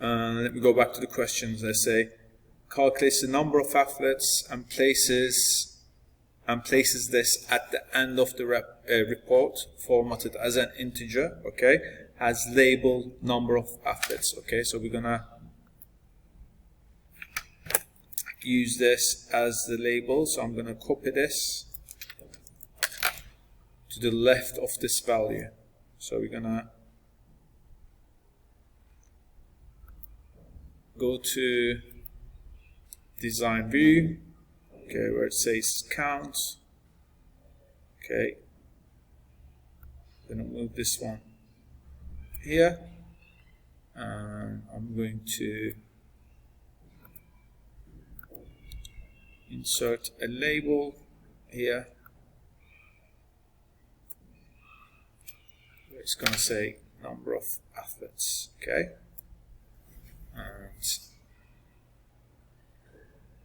Let me go back to the questions. Let's say, calculates the number of athletes and places this at the end of the report, formatted as an integer. Okay, has labeled number of athletes. Okay, so we're gonna use this as the label. So I'm gonna copy this to the left of this value. So we're gonna go to design view. Okay, where it says count. Okay, I'm going to move this one here, and I'm going to insert a label here. it's going to say number of athletes. Okay, and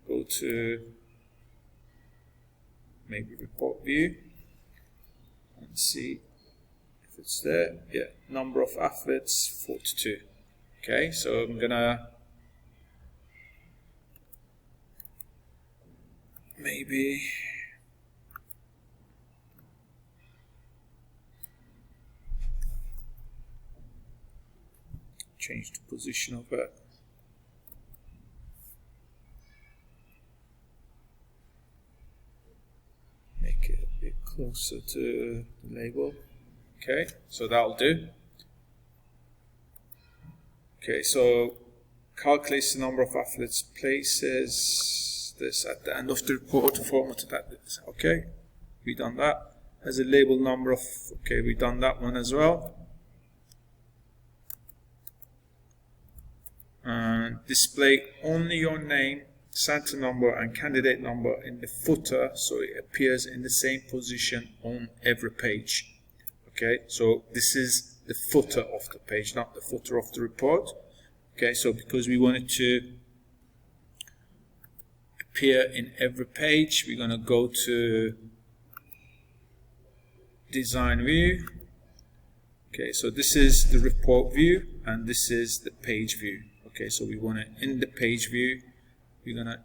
go to maybe report view and see if it's there. Yeah, number of athletes 42. Okay, so I'm gonna maybe change the position of it. Make it a bit closer to the label. Okay, so that'll do. Okay, so calculates the number of athletes, places this at the end of the report, formatted at this. Okay, we done that. Has a label number of, okay, we done that one as well. And display only your name, center number and candidate number in the footer, so it appears in the same position on every page. Okay, so this is the footer of the page, not the footer of the report. Okay, so because we want it to appear in every page, we're going to go to design view. Okay, so this is the report view and this is the page view. Okay, so we want it in the page view. We're going to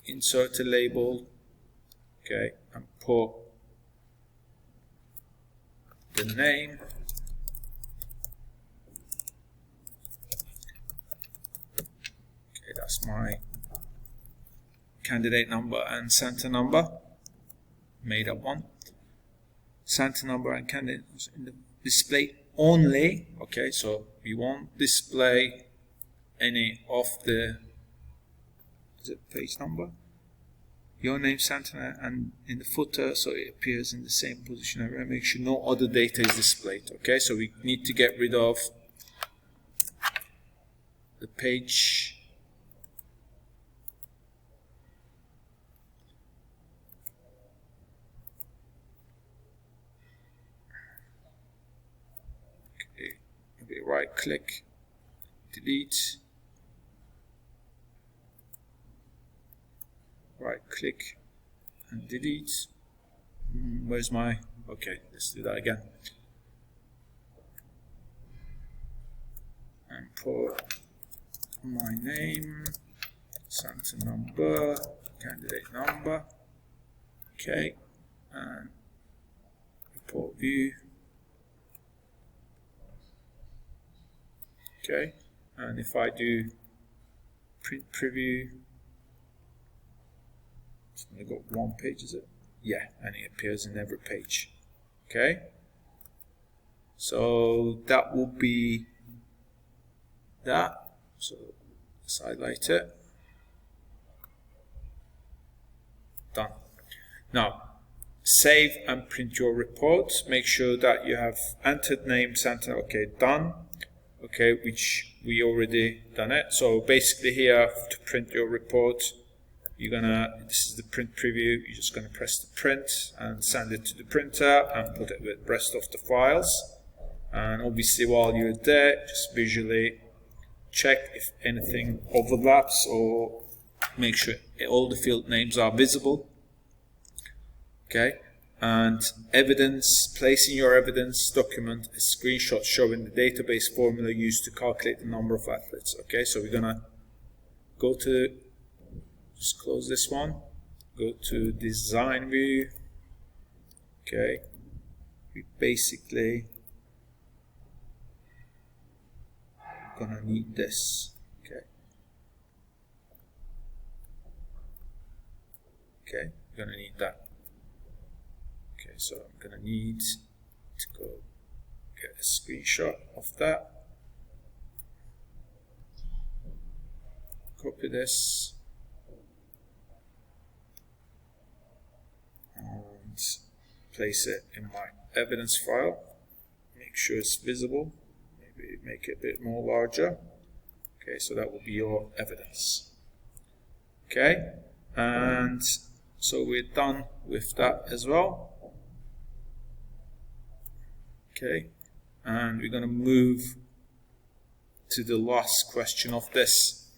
insert a label, okay, and put the name, okay, that's my candidate number and center number, made up one. Center number and candidate in the display only. Okay, so we won't display any of the, is it page number? Your name, center, and in the footer, so it appears in the same position. I'm going to make sure no other data is displayed. Okay, so we need to get rid of the page. Okay, maybe right click, delete. Right click and delete. Where's my, okay, let's do that again. And put my name, center number, candidate number. Okay, and report view. Okay, and if I do print preview, it's only got one page, is it? Yeah, and it appears in every page. Okay, so that will be that. So let's highlight it. Done. Now save and print your report. Make sure that you have entered name, center. Okay, done. Okay, which we already done it. So basically here, to print your report, you're gonna, this is the print preview, you're just gonna press the print and send it to the printer and put it with the rest of the files. And obviously while you're there, just visually check if anything overlaps or make sure all the field names are visible. Okay, and evidence, placing your evidence document, a screenshot showing the database formula used to calculate the number of athletes. Okay, so we're gonna go to, just close this one, go to design view. Okay, we basically gonna need this. Okay, okay, we're gonna need that. Okay, so I'm gonna need to go get a screenshot of that, copy this, and place it in my evidence file. Make sure it's visible, maybe make it a bit more larger. Okay, so that will be your evidence. Okay, and so we're done with that as well. Okay, and we're going to move to the last question of this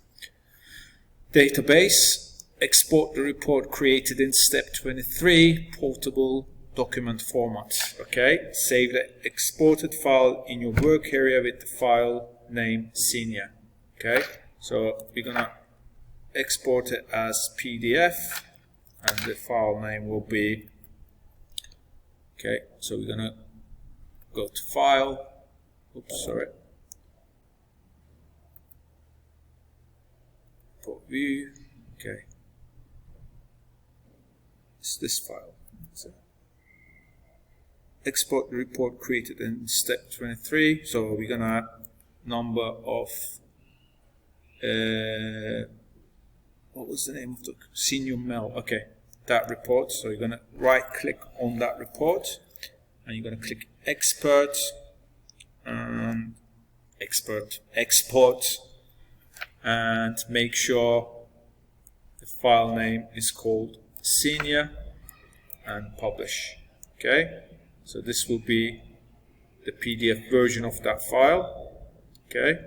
database. Export the report created in step 23, portable document format. Okay, save the exported file in your work area with the file name senior. Okay, so we're going to export it as PDF, and the file name will be, okay, so we're going to go to file, oops, sorry, import view, okay, it's this file. So export the report created in step 23, so we're going to add number of what was the name of the senior male? Okay, that report. So you're going to right click on that report and you're going to click export and export, and make sure the file name is called senior and publish. Okay, so this will be the PDF version of that file. Okay,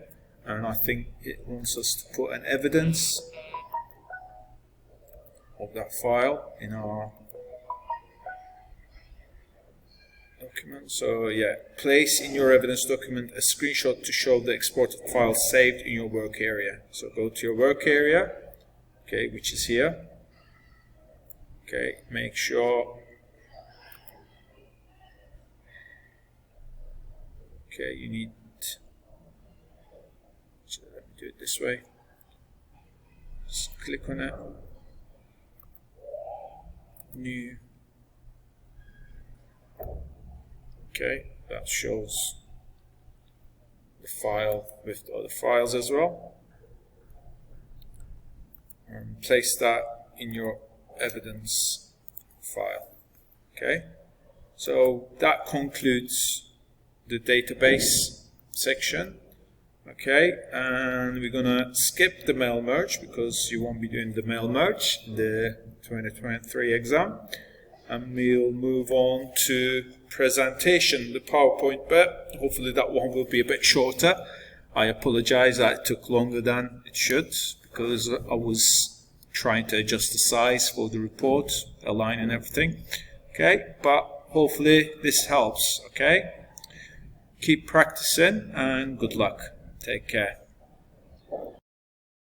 and I think it wants us to put an evidence of that file in our document. So yeah, place in your evidence document a screenshot to show the exported file saved in your work area. So go to your work area, okay, which is here. Okay, make sure, okay, you need, so let me do it this way, just click on it, new, okay, that shows the file with the other files as well, and place that in your evidence file. Okay, so that concludes the database section. Okay, and we're gonna skip the mail merge because you won't be doing the mail merge in the 2023 exam, and we'll move on to presentation, the PowerPoint bit. Hopefully that one will be a bit shorter. I apologize that it took longer than it should because I was trying to adjust the size for the report, align and everything. Okay, but hopefully this helps. Okay, keep practicing and good luck. Take care.